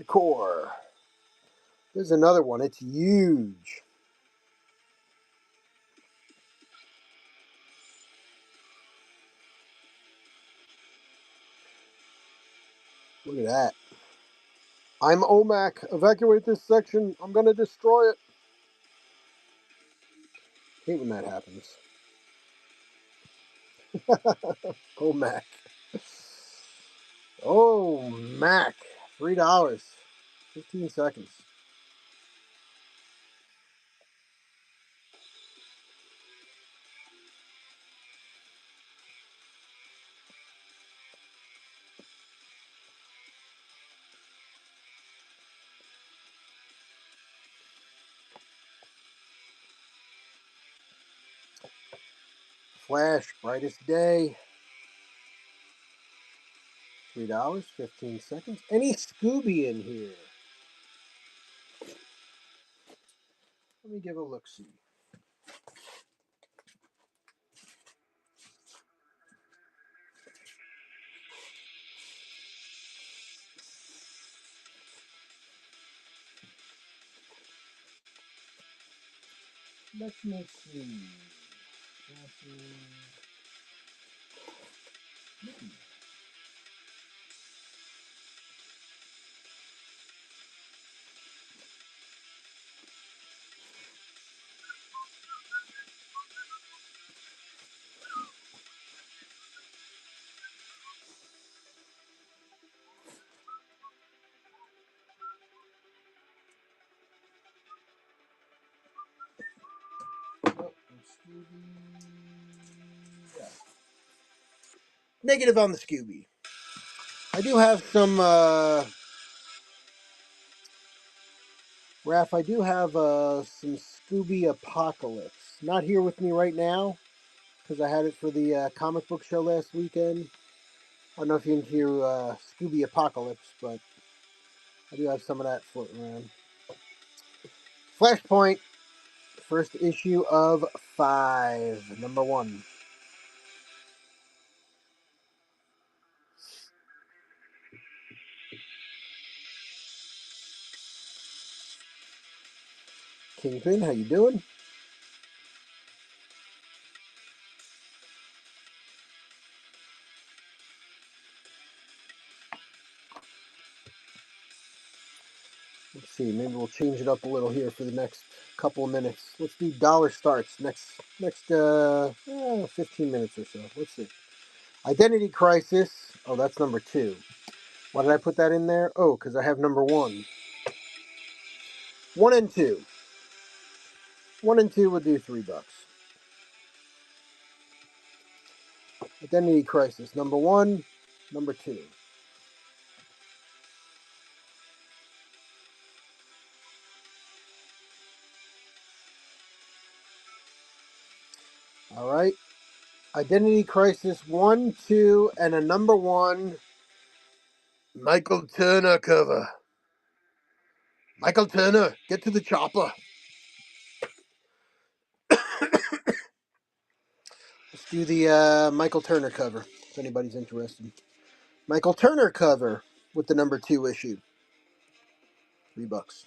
Core. There's another one. It's huge. Look at that. I'm OMAC. Evacuate this section. I'm going to destroy it. Hate when that happens. OMAC. Oh, Mac. $3. 15 seconds. Flash, Brightest Day. $3, 15 seconds. Any Scooby in here? Let me give a look-see. Let me see. Yeah. Negative on the Scooby. I do have some, Raph, I do have some Scooby Apocalypse. Not here with me right now, because I had it for the comic book show last weekend. I don't know if you can hear Scooby Apocalypse, but I do have some of that floating around. Flashpoint, first issue of 5, number 1. Kingpin, how you doing? Let's see, maybe we'll change it up a little here for the next couple of minutes. Let's do dollar starts next 15 minutes or so. Let's see. Identity Crisis. Oh, that's number 2. Why did I put that in there? Oh, because I have number 1. 1 and 2. 1 and 2 would do $3. Identity Crisis. Number 1, number 2. All right. Identity Crisis 1, 2, and a number 1. Michael Turner cover. Michael Turner, get to the chopper. Let's do the Michael Turner cover, if anybody's interested. Michael Turner cover with the number 2 issue. $3.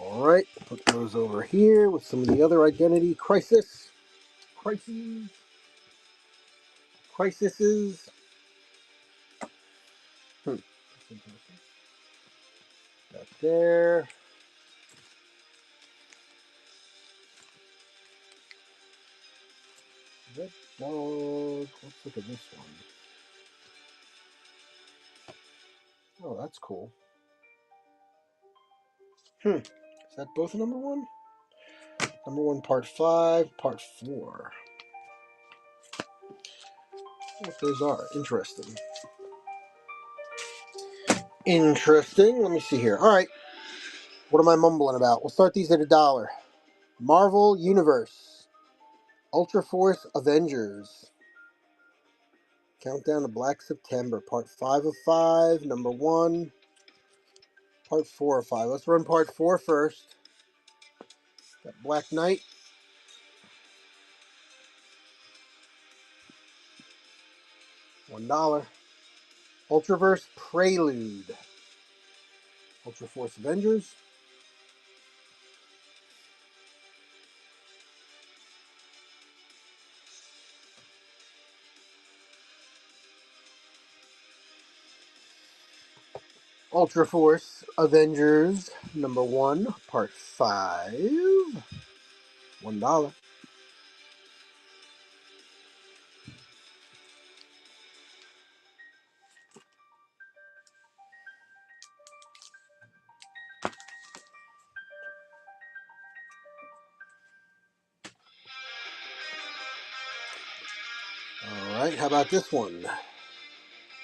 All right, put those over here with some of the other Identity Crisis. Crises. That's interesting. That there. Red dog. Let's look at this one. Oh, that's cool. Is that both number 1? Number 1, part 5, part 4. What those are. Interesting. Interesting. Let me see here. All right. What am I mumbling about? We'll start these at $1. Marvel Universe. Ultra Force Avengers. Countdown to Black September. Part 5 of 5. Number 1. Part 4 of 5. Let's run part 4 first. Got Black Knight. $1. Ultraverse Prelude. Ultra Force Avengers. Ultra Force Avengers number 1, part 5. $1. Alright, how about this one?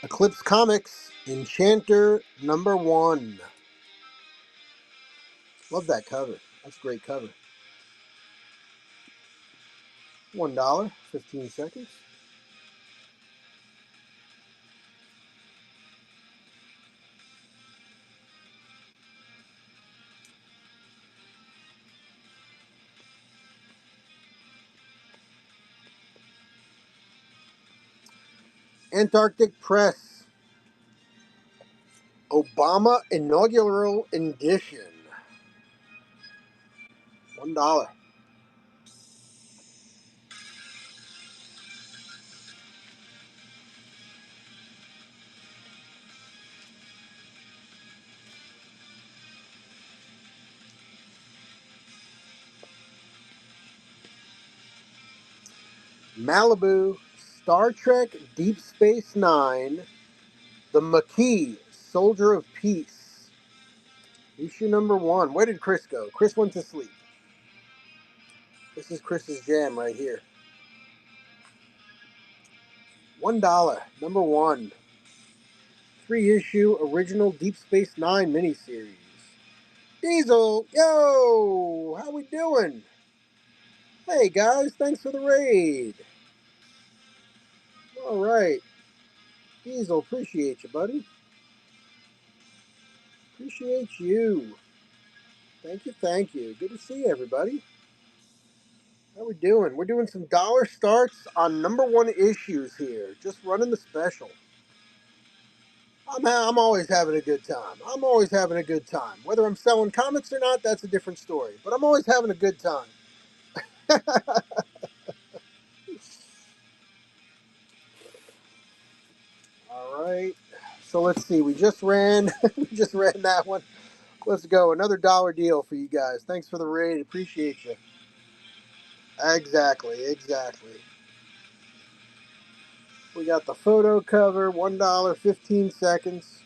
Eclipse Comics Enchanter number 1. Love that cover. That's a great cover. $1, 15 seconds. Antarctic Press Obama Inaugural Edition. $1. Malibu, Star Trek Deep Space Nine, The Maquis, Soldier of Peace. Issue number 1. Where did Chris go? Chris went to sleep. This is Chris's jam right here. $1. Number 1. 3-issue original Deep Space Nine miniseries. Diesel, yo! How we doing? Hey guys, thanks for the raid. Alright. Diesel, appreciate you, buddy. Appreciate you. Thank you, thank you. Good to see everybody. How we doing? We're doing some dollar starts on number 1 issues here. Just running the special. I'm always having a good time. I'm always having a good time. Whether I'm selling comics or not, that's a different story. But I'm always having a good time. All right. So let's see. We just ran that one. Let's go. Another dollar deal for you guys. Thanks for the raid. Appreciate you. Exactly. We got the photo cover, $1, 15 seconds.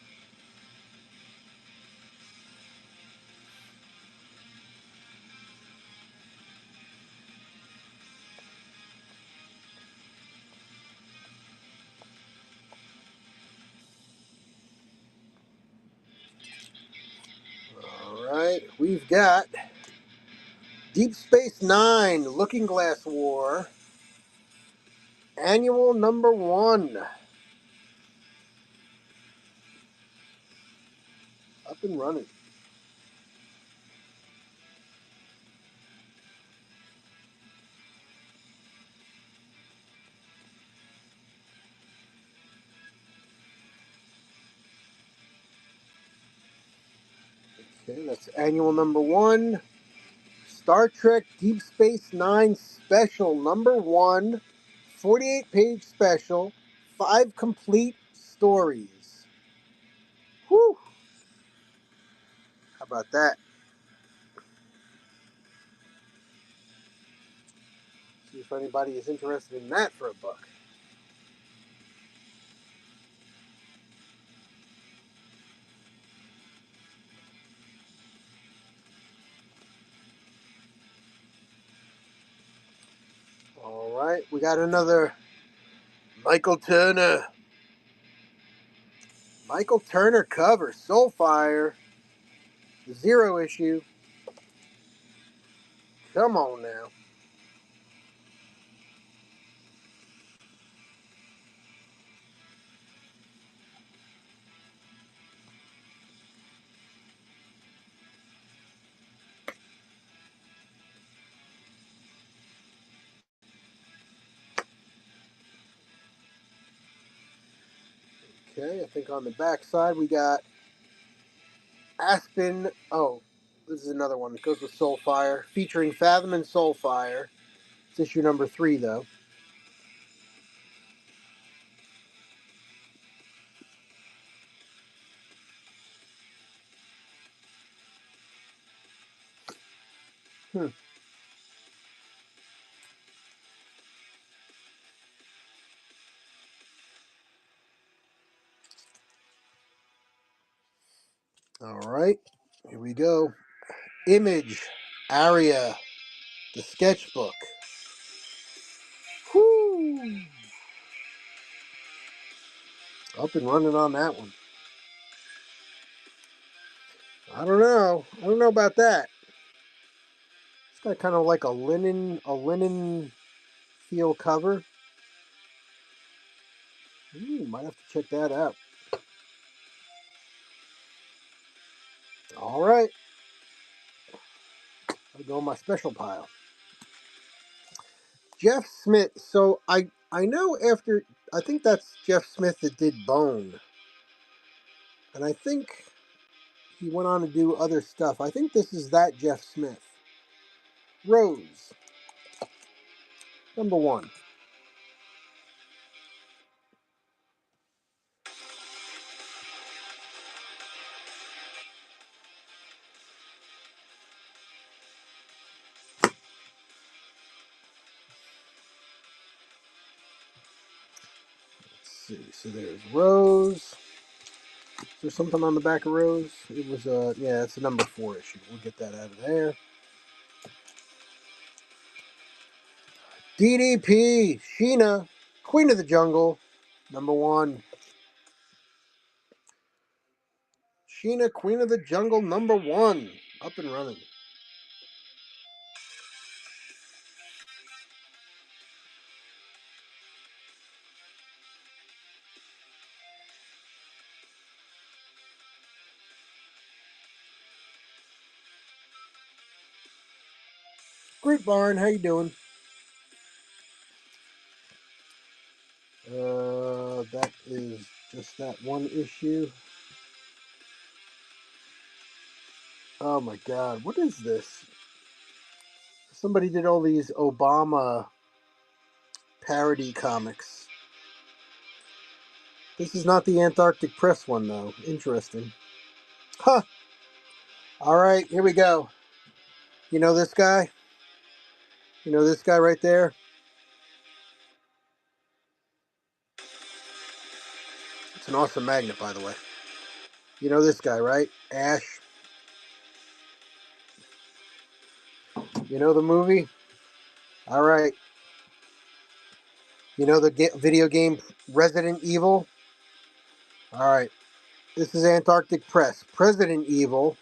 All right. We've got Deep Space Nine, Looking Glass War, annual number 1. Up and running. Okay, that's annual number 1. Star Trek Deep Space Nine special number 1. 48-page special. 5 complete stories. Whew. How about that? See if anybody is interested in that for a buck. All right, we got another Michael Turner. Michael Turner cover, Soulfire, 0 issue. Come on now. Okay, I think on the back side we got Aspen. Oh, this is another one that goes with Soulfire, featuring Fathom and Soulfire. It's issue number 3, though. All right, here we go. Image, Aria, the sketchbook. Whoo! Up and running on that one. I don't know. I don't know about that. It's got kind of like a linen feel cover. Might have to check that out. All right. I'll go in my special pile. Jeff Smith. So I know after I think that's Jeff Smith that did Bone, and I think he went on to do other stuff. I think this is that Jeff Smith. Rose, number 1. see. So there's Rose. Is there something on the back of Rose? It was yeah, it's a number 4 issue. We'll get that out of there. DDP, Sheena, Queen of the Jungle, number 1. Sheena, Queen of the Jungle, number 1. Up and running. Great Barn, how you doing? That is just that one issue. Oh my god, what is this? Somebody did all these Obama parody comics. This is not the Antarctic Press one, though. Interesting. Huh. Alright, here we go. You know this guy? You know this guy right there? It's an awesome magnet, by the way. You know this guy, right? Ash. You know the movie? Alright. You know the video game Resident Evil? Alright. This is Antarctic Press. President Evil.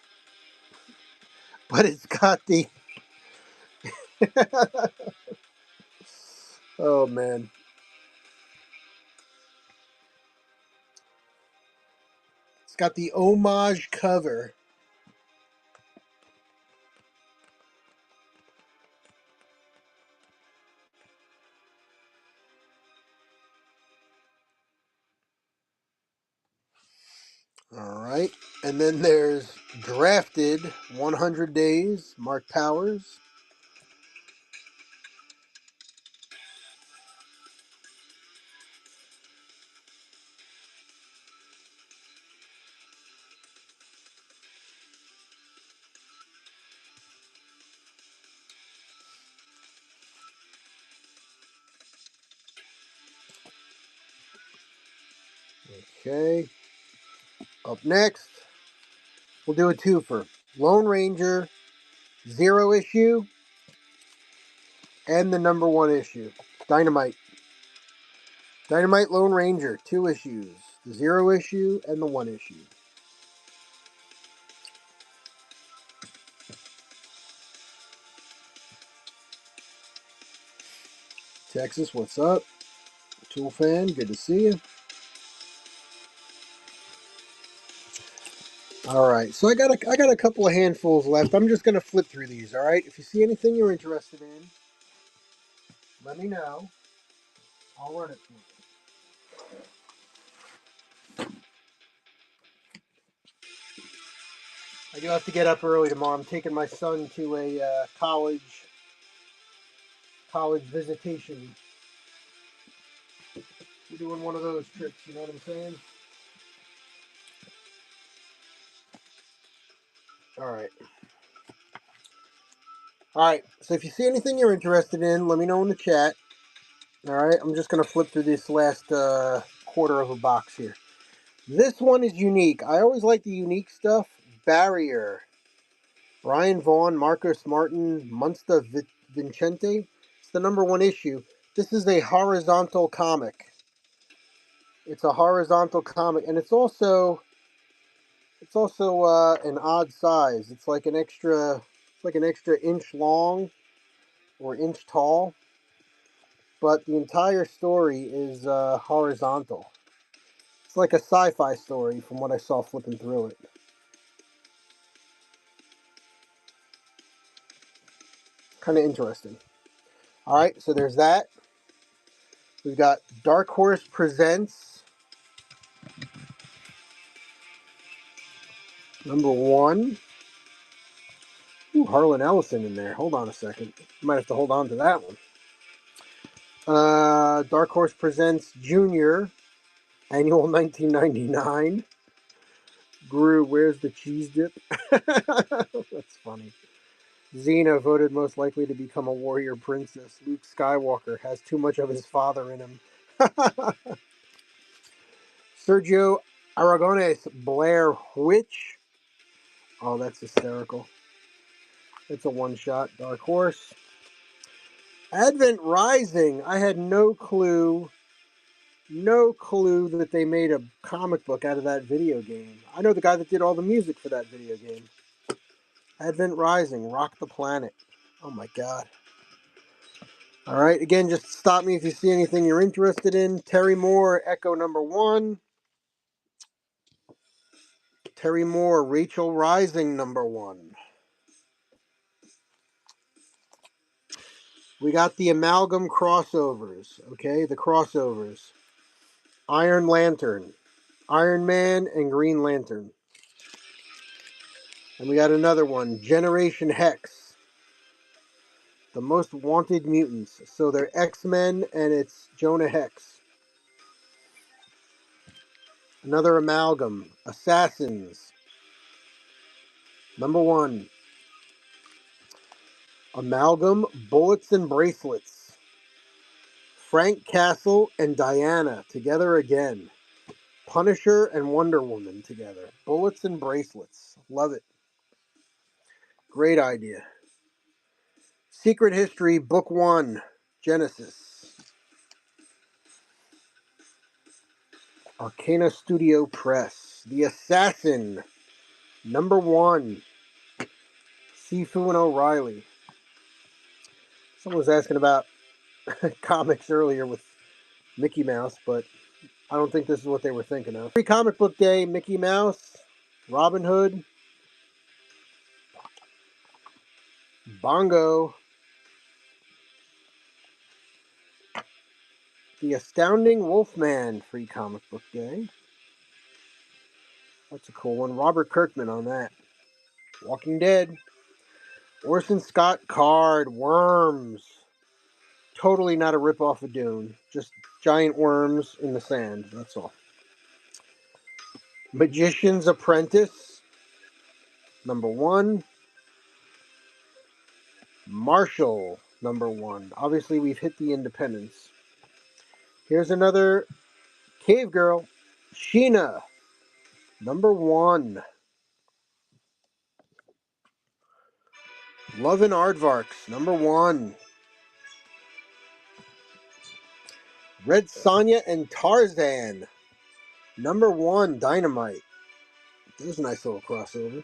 But it's got the... Oh, man. It's got the homage cover. Alright. And then there's Drafted 100 Days, Mark Powers. Okay. Up next, we'll do a twofer. Lone Ranger, 0 issue, and the number 1 issue. Dynamite. Dynamite Lone Ranger, 2 issues. The 0 issue and the 1 issue. Texas, what's up? Tool fan, good to see you. All right, so I got a couple of handfuls left. I'm just gonna flip through these. All right, if you see anything you're interested in, let me know. I'll run it for you. I do have to get up early tomorrow. I'm taking my son to a college visitation. We're doing one of those trips. You know what I'm saying? All right. All right. So if you see anything you're interested in, let me know in the chat. All right. I'm just gonna flip through this last quarter of a box here. This one is unique. I always like the unique stuff. Barrier. Brian Vaughan, Marcus Martin, Munsta Vincente. It's the number 1 issue. This is a horizontal comic. It's a horizontal comic, and it's also an odd size. It's like an extra inch long or inch tall, but the entire story is horizontal. It's like a sci-fi story from what I saw flipping through it. Kind of interesting. All right, so there's that. We've got Dark Horse Presents number 1. Ooh, Harlan Ellison in there. Hold on a second. You might have to hold on to that one. Dark Horse Presents Junior, annual 1999. Gru, where's the cheese dip? That's funny. Xena voted most likely to become a warrior princess. Luke Skywalker has too much of his father in him. Sergio Aragones, Blair Witch. Oh, that's hysterical. It's a one-shot. Dark Horse. Advent Rising. I had no clue that they made a comic book out of that video game. I know the guy that did all the music for that video game. Advent Rising, Rock the Planet. Oh my god. Alright, again, just stop me if you see anything you're interested in. Terry Moore, Echo number 1. Terry Moore, Rachel Rising number 1. We got the amalgam crossovers, okay? The crossovers. Iron Lantern, Iron Man, and Green Lantern. And we got another one, Generation Hex. The Most Wanted Mutants. So they're X-Men and it's Jonah Hex. Another amalgam, Assassins. Number 1. Amalgam, Bullets and Bracelets. Frank Castle and Diana together again. Punisher and Wonder Woman together. Bullets and Bracelets. Love it. Great idea. Secret History, Book 1, Genesis. Arcana Studio Press. The Assassin, number 1. Sifu and O'Reilly. Someone was asking about comics earlier with Mickey Mouse, but I don't think this is what they were thinking of. Free Comic Book Day, Mickey Mouse, Robin Hood, Bongo, The Astounding Wolfman, Free Comic Book Day. That's a cool one. Robert Kirkman on that. Walking Dead. Orson Scott Card, Worms. Totally not a ripoff of Dune. Just giant worms in the sand. That's all. Magician's Apprentice, number 1. Marshall, number 1. Obviously, we've hit the independents. Here's another Cave Girl. Sheena, number 1. Love and Aardvarks, number 1. Red Sonja and Tarzan, number 1. Dynamite. There's a nice little crossover.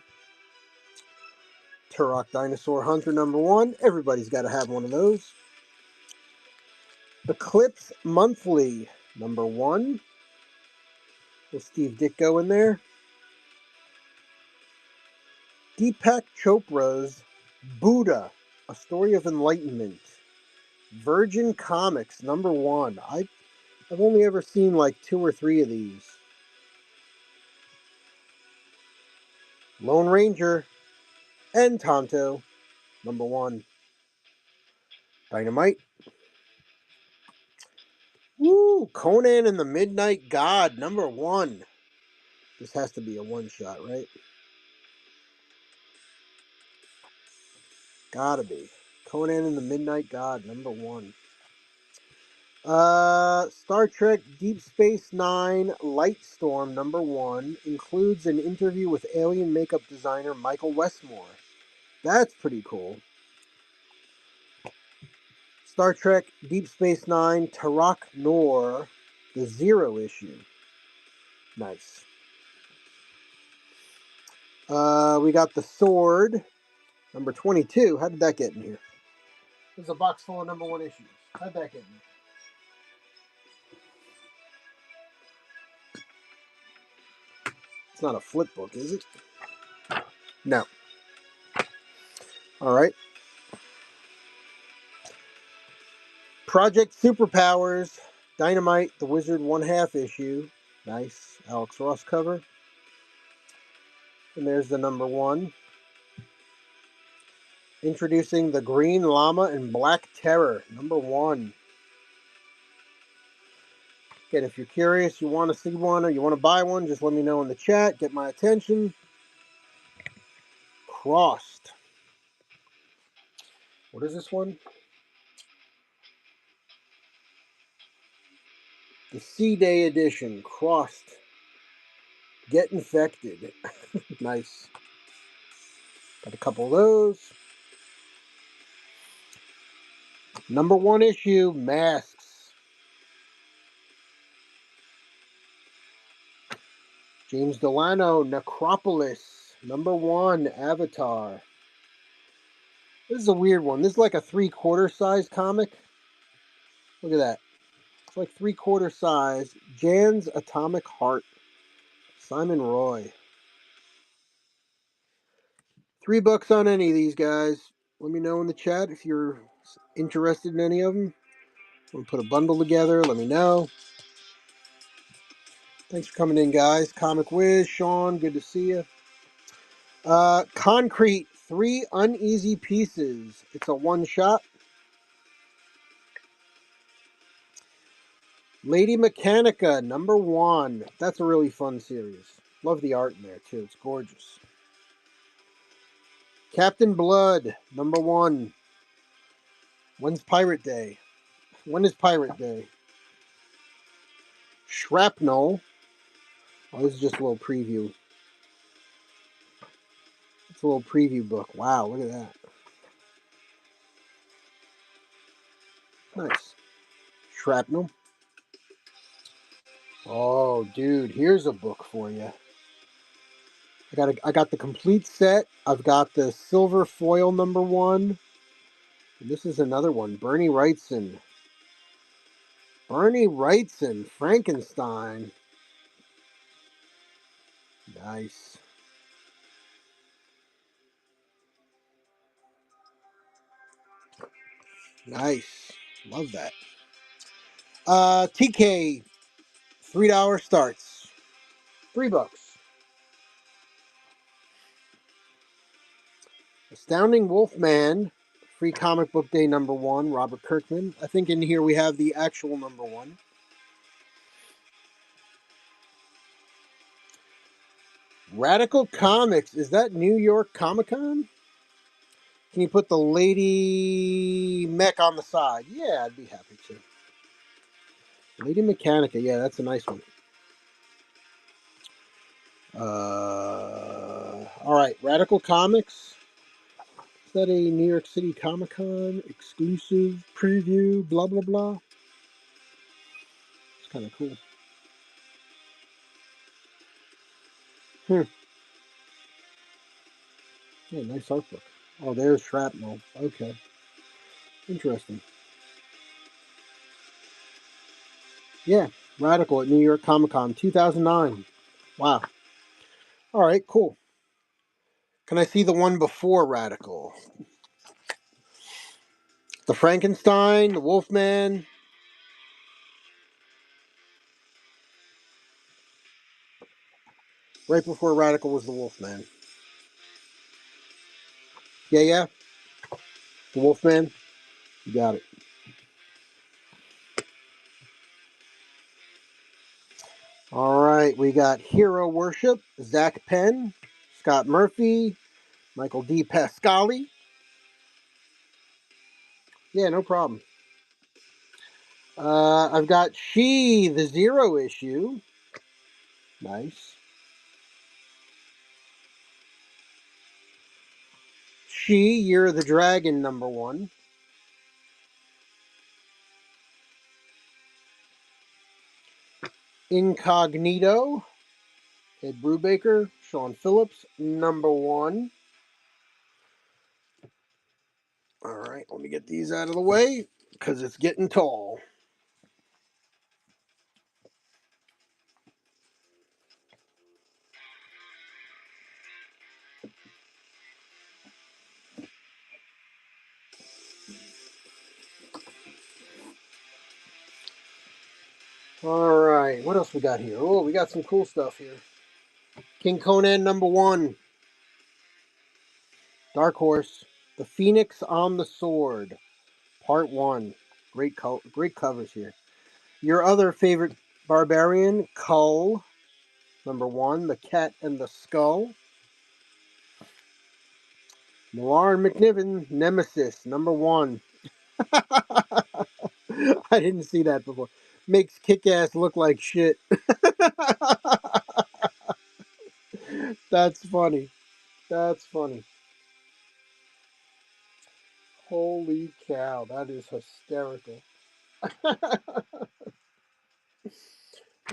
Turok Dinosaur Hunter, number 1. Everybody's got to have one of those. Eclipse Monthly, number 1. With Steve Ditko in there. Deepak Chopra's Buddha, A Story of Enlightenment. Virgin Comics, number 1. I've only ever seen like 2 or 3 of these. Lone Ranger and Tonto, number 1. Dynamite. Woo! Conan and the Midnight God, number 1. This has to be a one-shot, right? Gotta be. Conan and the Midnight God, number 1. Star Trek Deep Space Nine Lightstorm, number 1, includes an interview with alien makeup designer Michael Westmore. That's pretty cool. Star Trek Deep Space Nine Tarak Noor, the 0 issue. Nice. We got The Sword, number 22. How did that get in here? There's a box full of number 1 issues. How'd that get in here? It's not a flip book, is it? No. All right. Project Superpowers, Dynamite, The Wizard 1/2 issue. Nice. Alex Ross cover. And there's the number 1. Introducing the Green Llama and Black Terror, number 1. Again, if you're curious, you want to see one or you want to buy one, just let me know in the chat. Get my attention. Crossed. What is this one? The C-Day edition. Crossed. Get Infected. Nice. Got a couple of those. Number 1 issue, Masks. James Delano, Necropolis. Number 1, Avatar. This is a weird one. This is like a 3/4 size comic. Look at that. It's like 3/4 size. Jan's Atomic Heart. Simon Roy. $3 on any of these guys. Let me know in the chat if you're interested in any of them. We'll put a bundle together. Let me know. Thanks for coming in, guys. Comic Wiz, Sean, good to see you. Concrete, 3 Uneasy Pieces. It's a one-shot. Lady Mechanica, number 1. That's a really fun series. Love the art in there, too. It's gorgeous. Captain Blood, number 1. When's Pirate Day? When is Pirate Day? Shrapnel. Oh, this is just a little preview. It's a little preview book. Wow, look at that. Nice. Shrapnel. Oh, dude, here's a book for you. I got the complete set. I've got the silver foil number 1. And this is another one. Bernie Wrightson. Frankenstein. Nice. Nice. Love that. TK, $3 starts. $3. Astounding Wolfman, free comic book day number 1, Robert Kirkman. I think in here we have the actual number 1. Radical Comics, is that New York Comic Con? Can you put the Lady Mech on the side? Yeah, I'd be happy to. Lady Mechanica, yeah, that's a nice one. All right, Radical Comics. Is that a New York City Comic Con exclusive preview? Blah blah blah. It's kind of cool. Yeah, nice art book. Oh, there's Shrapnel. Okay, interesting. Yeah, Radical at New York Comic Con 2009. Wow. All right, cool. Can I see the one before Radical? The Frankenstein, the Wolfman. Right before Radical was the Wolfman. Yeah. The Wolfman. You got it. All right, we got Hero Worship, Zach Penn, Scott Murphy, Michael D. Pascali. Yeah, no problem. I've got She, the Zero issue. Nice. She, Year of the Dragon, number 1. Incognito, Ed Brubaker, Sean Phillips, number 1. All right, let me get these out of the way because it's getting tall. All right, what else we got here? Oh, we got some cool stuff here. King Conan, number 1. Dark Horse, The Phoenix on the Sword, Part 1. Great covers here. Your other favorite barbarian, Kull, number 1. The Cat and the Skull. Noir and McNiven, Nemesis, number 1. I didn't see that before. Makes Kick-Ass look like shit. That's funny. That's funny. Holy cow, that is hysterical.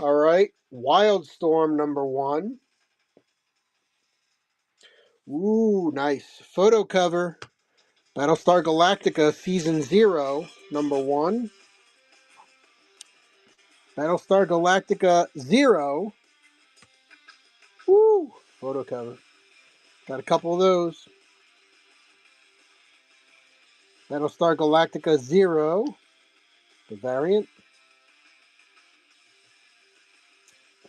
All right, Wildstorm #1. Ooh, nice. Photo cover. Battlestar Galactica Season 0, #1. Battlestar Galactica 0. Woo! Photo cover. Got a couple of those. Battlestar Galactica 0, the variant.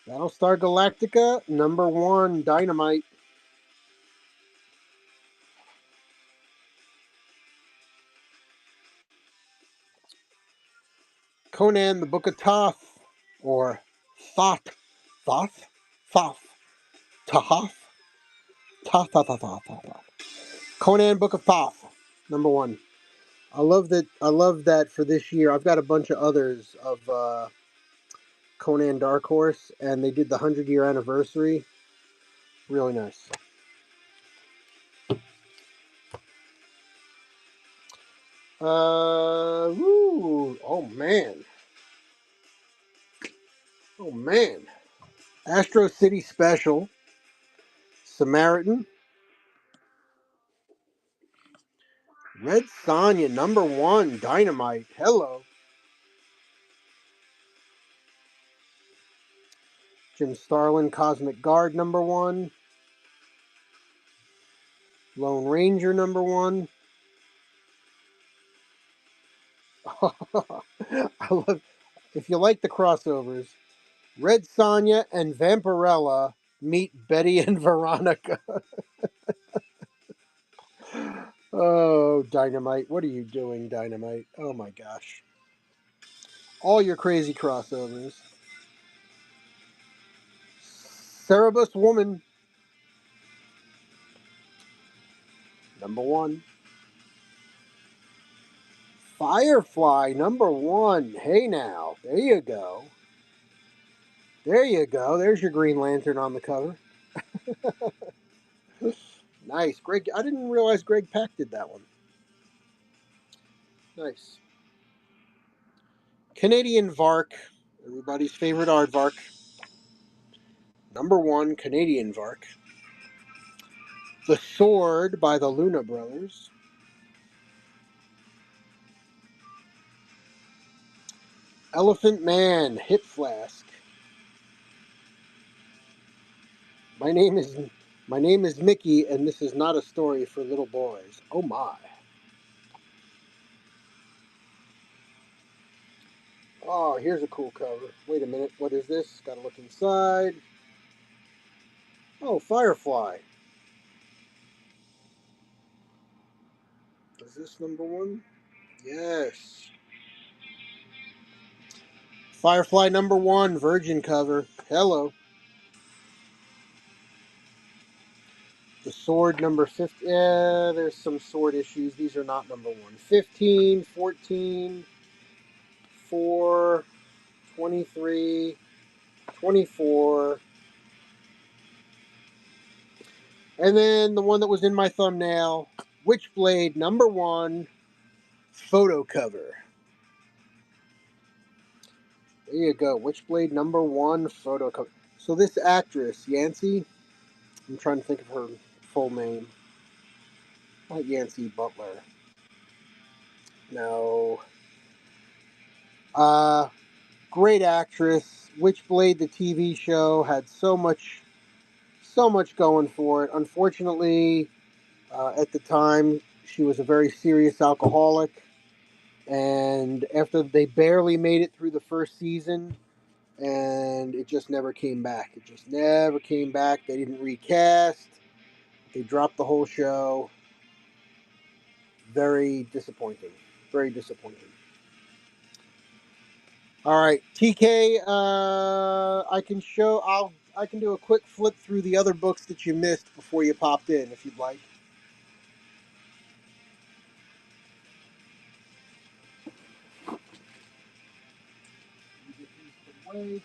Battlestar Galactica #1, Dynamite. Conan the Book of Thoth, or Thoth. Thoth? Thoth. Thoth? Thoth, Thoth, Thoth, Thoth, Thoth. Conan Book of Thoth, #1. I love that. I love that for this year. I've got a bunch of others of Conan Dark Horse, and they did the 100-year anniversary. Really nice. Ooh, oh man. Oh man. Astro City Special. Samaritan. Red Sonja #1, Dynamite. Hello. Jim Starlin, Cosmic Guard #1. Lone Ranger #1. I love. If you like the crossovers, Red Sonja and Vampirella meet Betty and Veronica. Oh, Dynamite. What are you doing, Dynamite? Oh my gosh. All your crazy crossovers. Cerebus Woman #1. Firefly #1. Hey now. There you go. There you go. There's your Green Lantern on the cover. Nice. Greg, I didn't realize Greg Pak did that one. Nice. Canadian Vark. Everybody's favorite aardvark. #1, Canadian Vark. The Sword by the Luna Brothers. Elephant Man, Hip Flask. My name is Mickey, and this is not a story for little boys. Oh my. Oh, here's a cool cover. Wait a minute, what is this? Gotta look inside. Oh, Firefly. Is this #1? Yes. Firefly #1, Virgin cover. Hello. The Sword #50. Yeah, there's some Sword issues. These are not #1. 15, 14, 4, 23, 24. And then the one that was in my thumbnail, Witchblade #1, photo cover. There you go. Witchblade #1, photo cover. So this actress, Yancy, I'm trying to think of her full name. Not Yancy Butler. No. Great actress. Witchblade, the TV show, had so much going for it. Unfortunately, at the time, she was a very serious alcoholic, and after they barely made it through the first season, and it just never came back. It just never came back. They didn't recast. They dropped the whole show. Very disappointing. Very disappointing. All right, TK. I can do a quick flip through the other books that you missed before you popped in, if you'd like. Get these put away.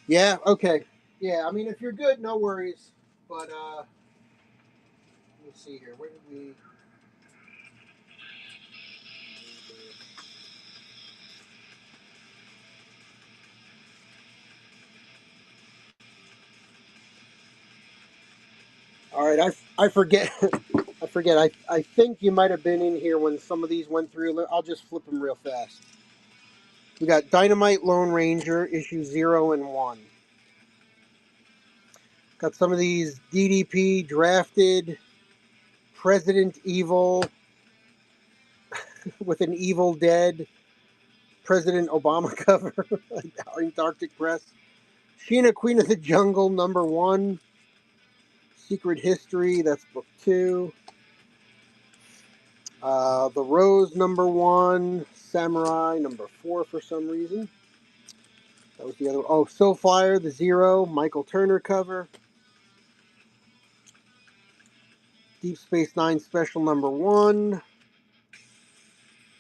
Yeah, okay. Yeah, I mean, if you're good, no worries. But, let me see here. Where did we... All right, I forget. I forget. I think you might have been in here when some of these went through. I'll just flip them real fast. We got Dynamite Lone Ranger, issue 0 and 1. Got some of these DDP drafted President Evil with an Evil Dead President Obama cover. Antarctic Press. Sheena, Queen of the Jungle, number 1. Secret History, that's book 2. The Rose, number 1. Samurai, number 4 for some reason. That was the other. Oh, Soulfire, the 0. Michael Turner cover. Deep Space Nine Special number 1.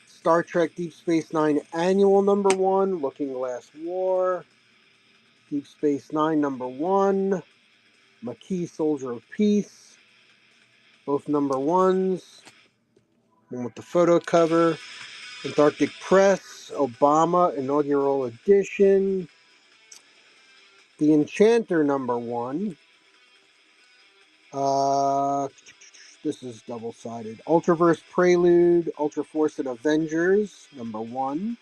Star Trek Deep Space Nine Annual number 1. Looking Glass War. Deep Space Nine number 1. Maquis Soldier of Peace. Both number 1s. One with the photo cover. Antarctic Press. Obama Inaugural Edition. The Enchanter number 1. This is double-sided. Ultraverse Prelude, Ultra Force and Avengers, number 1.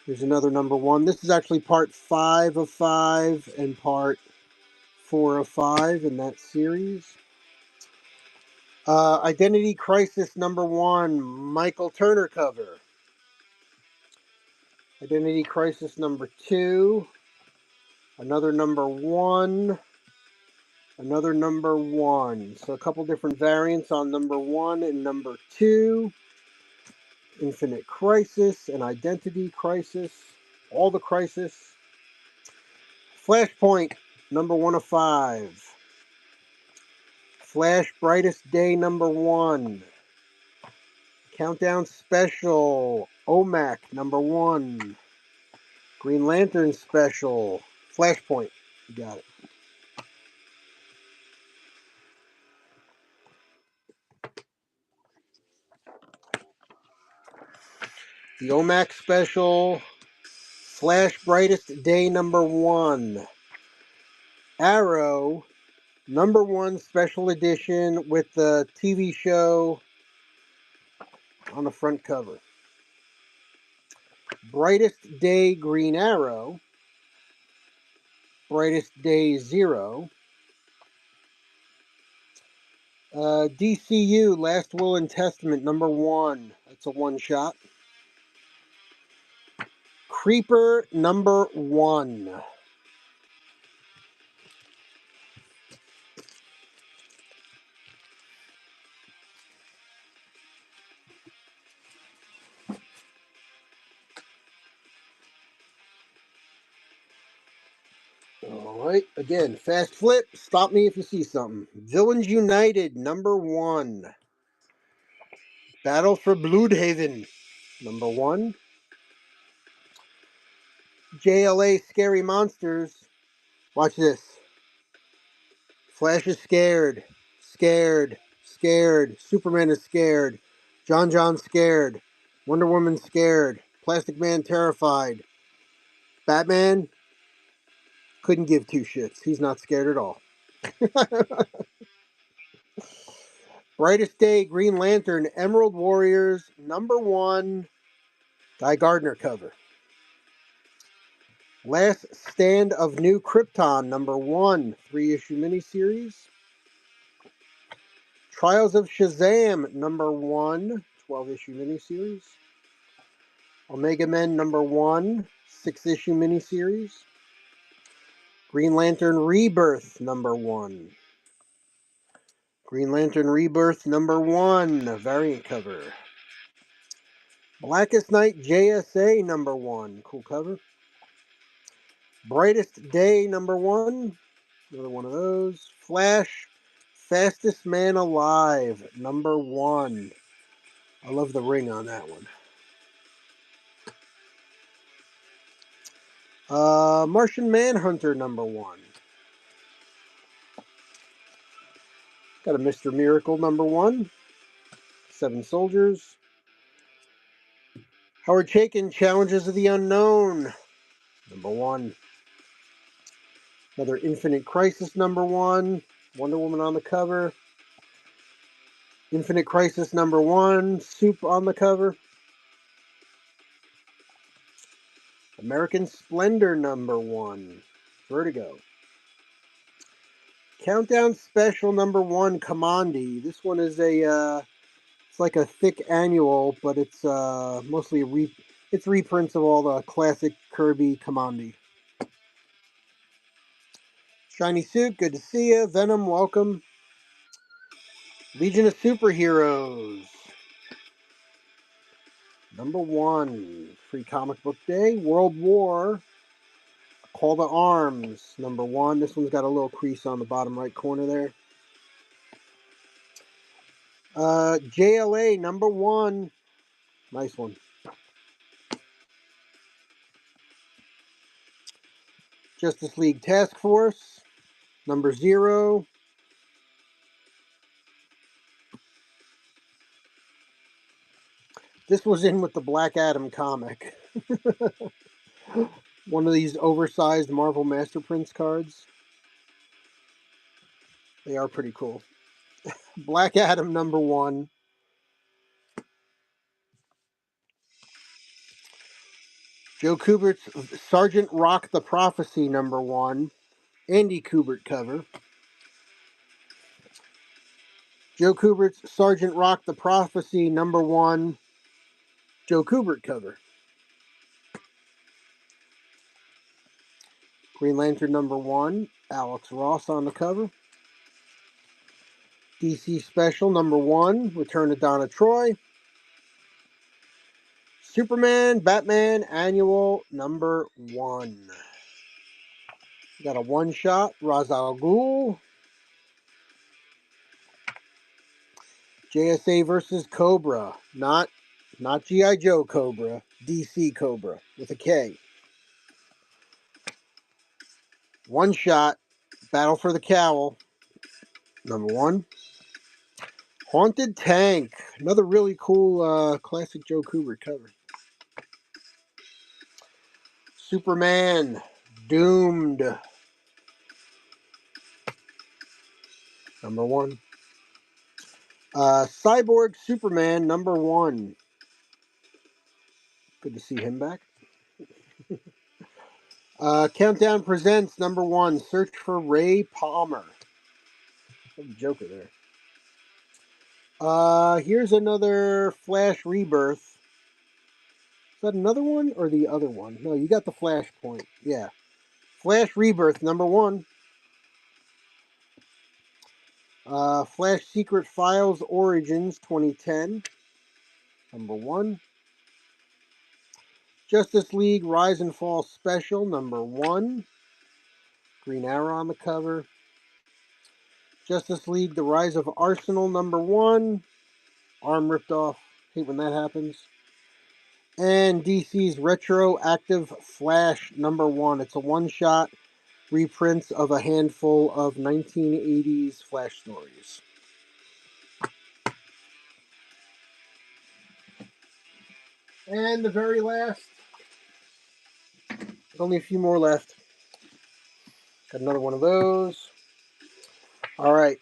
Here's another number 1. This is actually part 5 of 5 and part 4 of 5 in that series. Identity Crisis number 1, Michael Turner cover. Identity Crisis number 2, another number 1, another number 1. So a couple different variants on number 1 and number 2. Infinite Crisis and Identity Crisis. All the Crisis. Flashpoint, number 1 of 5. Flash Brightest Day, number 1. Countdown Special, OMAC, number 1. Green Lantern Special, Flashpoint. You got it. The OMAC Special, Flash Brightest Day, number 1. Arrow, number 1 Special Edition with the TV show on the front cover. Brightest Day Green Arrow, Brightest Day 0, DCU Last Will and Testament number 1. That's a one-shot. Creeper number 1. Alright, again, fast flip. Stop me if you see something. Villains United number 1. Battle for Bloodhaven number 1. JLA Scary Monsters. Watch this. Flash is scared. Scared. Scared. Superman is scared. John's scared. Wonder Woman scared. Plastic Man terrified. Batman couldn't give two shits. He's not scared at all. Brightest Day Green Lantern Emerald Warriors number 1. Guy Gardner cover. Last Stand of New Krypton number 1. 3-issue miniseries. Trials of Shazam number 1. 12-issue miniseries. Omega Men number 1. 6-issue miniseries. Green Lantern Rebirth number 1. Green Lantern Rebirth number 1. Variant cover. Blackest Night JSA number 1. Cool cover. Brightest Day number 1. Another one of those. Flash Fastest Man Alive number 1. I love the ring on that one. Martian Manhunter number 1. Got a Mr. Miracle number 1. 7 Soldiers. Howard Chaykin, Challenges of the Unknown number 1. Another Infinite Crisis number 1. Wonder Woman on the cover. Infinite Crisis number 1. Soup on the cover. American Splendor number 1. Vertigo. Countdown Special number 1. Kamandi. This one is it's like a thick annual, but it's mostly it's reprints of all the classic Kirby Kamandi. Shiny Suit, good to see you. Venom, welcome. Legion of Superheroes. Number 1. Free Comic Book Day. World War. Call to Arms. Number 1. This one's got a little crease on the bottom right corner there. JLA number 1. Nice one. Justice League Task Force. Number 0. This was in with the Black Adam comic. One of these oversized Marvel Master Prince cards. They are pretty cool. Black Adam number 1. Joe Kubert's Sergeant Rock the Prophecy number 1. Andy Kubert cover. Joe Kubert's Sergeant Rock the Prophecy number 1. Joe Kubert cover. Green Lantern number 1. Alex Ross on the cover. DC Special number 1. Return of Donna Troy. Superman, Batman Annual number 1. Got a one-shot, Ra's al Ghul. JSA versus Cobra. Not G.I. Joe Cobra. DC Cobra with a K. One shot, Battle for the Cowl. Number 1. Haunted Tank. Another really cool classic Joe Kubert cover. Superman. Doomed. Number 1. Cyborg Superman number 1. Good to see him back. Countdown presents number 1. Search for Ray Palmer. What a Joker there. Here's another Flash Rebirth. Is that another one or the other one? No, you got the Flashpoint. Yeah. Flash Rebirth number 1. Flash Secret Files Origins 2010. Number 1. Justice League Rise and Fall Special number 1. Green Arrow on the cover. Justice League The Rise of Arsenal number 1. Arm ripped off. Hate when that happens. And DC's Retroactive Flash number 1. It's a one-shot reprints of a handful of 1980s Flash stories. And the very last. Only a few more left. Got another one of those. All right.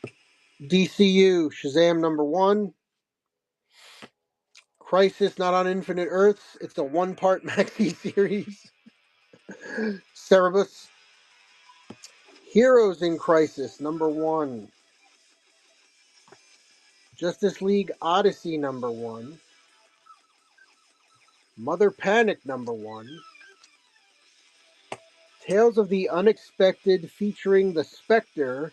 DCU Shazam number 1. Crisis Not on Infinite Earths. It's a one-part maxi series. Cerebus. Heroes in Crisis number 1. Justice League Odyssey number 1. Mother Panic number 1. Tales of the Unexpected featuring the Spectre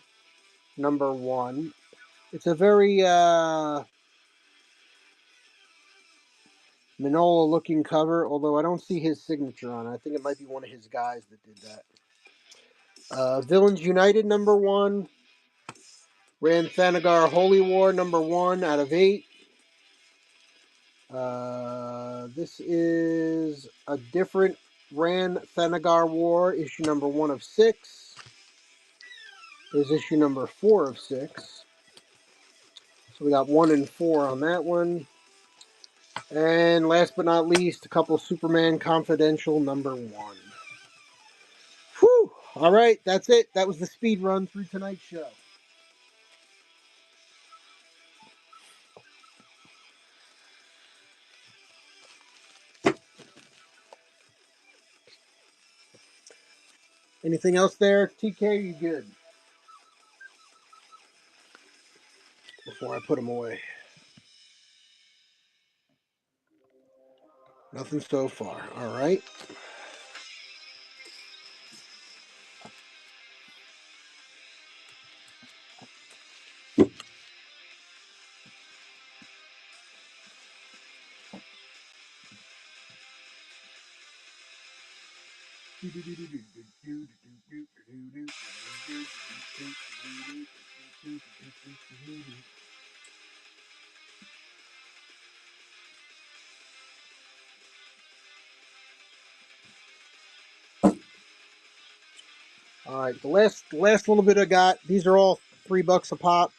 number 1. It's a very Manola looking cover, although I don't see his signature on it. I think it might be one of his guys that did that. Villains United number 1. Ran Thanagar Holy War number 1 out of 8. This is a different Ran Thanagar War, issue number 1 of 6. There's issue number 4 of 6. So we got 1 and 4 on that one. And last but not least, a couple Superman Confidential number 1. Whew! All right, that's it. That was the speed run through tonight's show. Anything else there, TK? You good? Before I put them away. Nothing so far. All right. All right, the last little bit I got. These are all $3 a pop.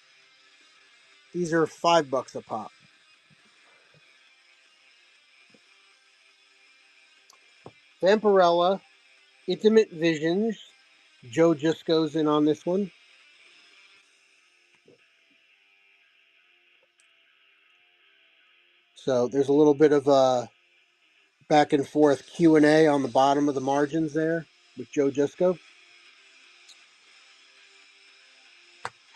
These are $5 a pop. Vampirella, Intimate Visions. Joe just goes in on this one. So there's a little bit of a back and forth Q&A on the bottom of the margins there with Joe Jusko.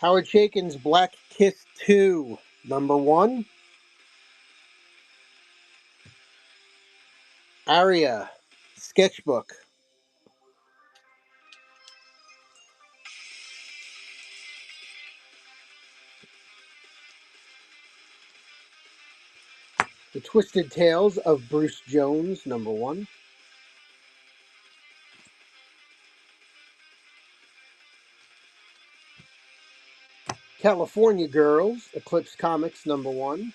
Howard Chaykin's Black Kiss 2, number 1. Aria, Sketchbook. The Twisted Tales of Bruce Jones, number 1. California Girls, Eclipse Comics, number 1.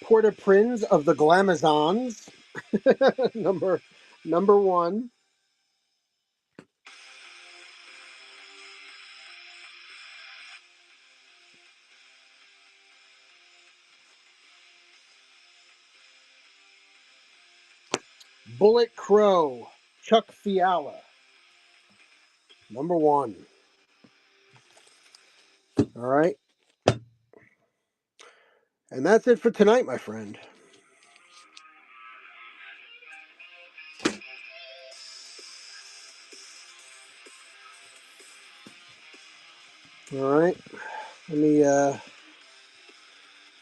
Port-au-Prince of the Glamazons, number 1. Bullet Crow, Chuck Fiala, number 1. All right. And that's it for tonight, my friend. All right. Let me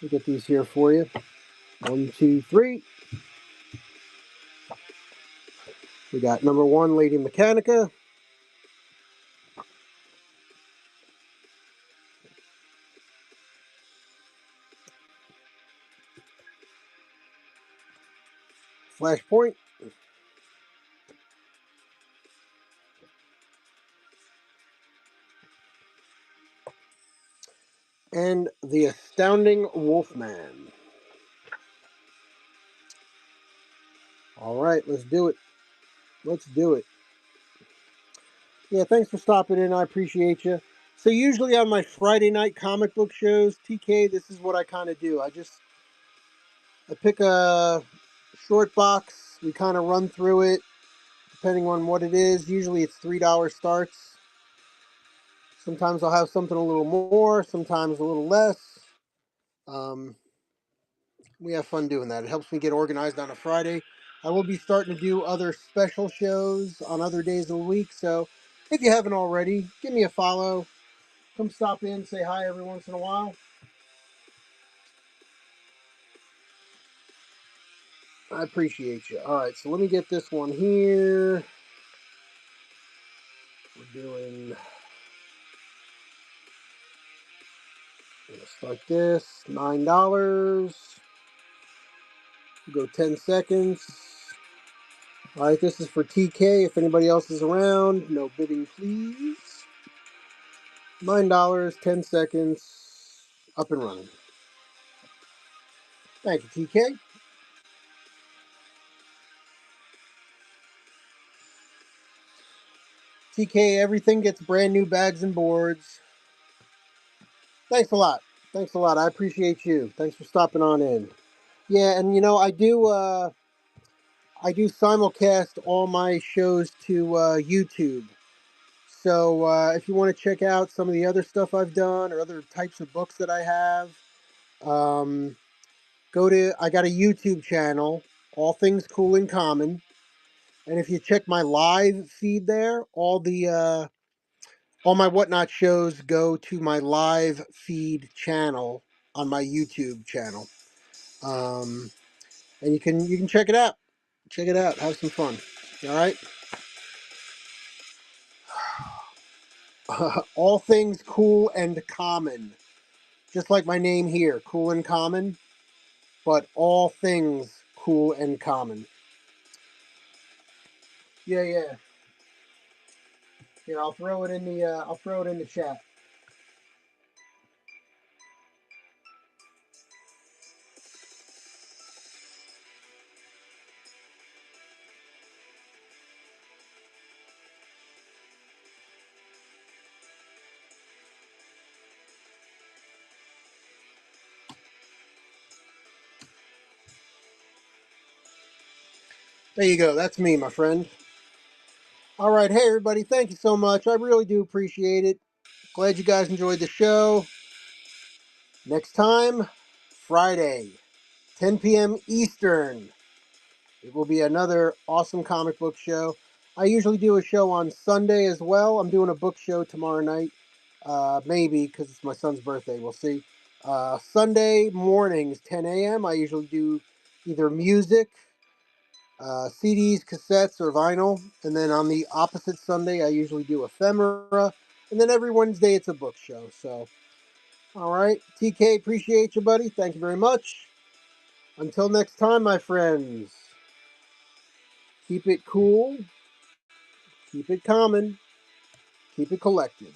get these here for you. 1, 2, 3. We got number 1, Lady Mechanica. Flashpoint. And The Astounding Wolfman. All right, let's do it. Let's do it. Yeah, thanks for stopping in. I appreciate you. So usually on my Friday night comic book shows, TK, this is what I kind of do. I pick a short box. We kind of run through it, depending on what it is. Usually it's $3 starts. Sometimes I'll have something a little more, sometimes a little less. We have fun doing that. It helps me get organized on a Friday. I will be starting to do other special shows on other days of the week. So if you haven't already, give me a follow. Come stop in, say hi every once in a while. I appreciate you. All right, so let me get this one here. We're doing. Let's start this. $9. Go 10 seconds. All right, this is for TK. If anybody else is around, no bidding, please. $9, 10 seconds. Up and running. Thank you, TK. TK, everything gets brand new bags and boards. Thanks a lot. Thanks a lot. I appreciate you. Thanks for stopping on in. Yeah, and you know, I do simulcast all my shows to YouTube. So if you want to check out some of the other stuff I've done or other types of books that I have, um, I got a YouTube channel, All Things Cool and Common. And if you check my live feed there, all my Whatnot shows go to my live feed channel on my YouTube channel. Um, and you can check it out. Check it out. Have some fun. All right. All things cool and common, just like my name here, cool and common. But all things cool and common. Yeah, yeah. Here, I'll throw it in the chat. There you go. That's me, my friend. All right. Hey, everybody. Thank you so much. I really do appreciate it. Glad you guys enjoyed the show. Next time, Friday, 10 p.m. Eastern. It will be another awesome comic book show. I usually do a show on Sunday as well. I'm doing a book show tomorrow night. Maybe because it's my son's birthday. We'll see. Sunday mornings, 10 a.m. I usually do either music, CDs, cassettes, or vinyl. And then on the opposite Sunday, I usually do ephemera. And then every Wednesday, it's a book show. So, all right. TK, appreciate you, buddy. Thank you very much. Until next time, my friends, keep it cool, keep it common, keep it collected.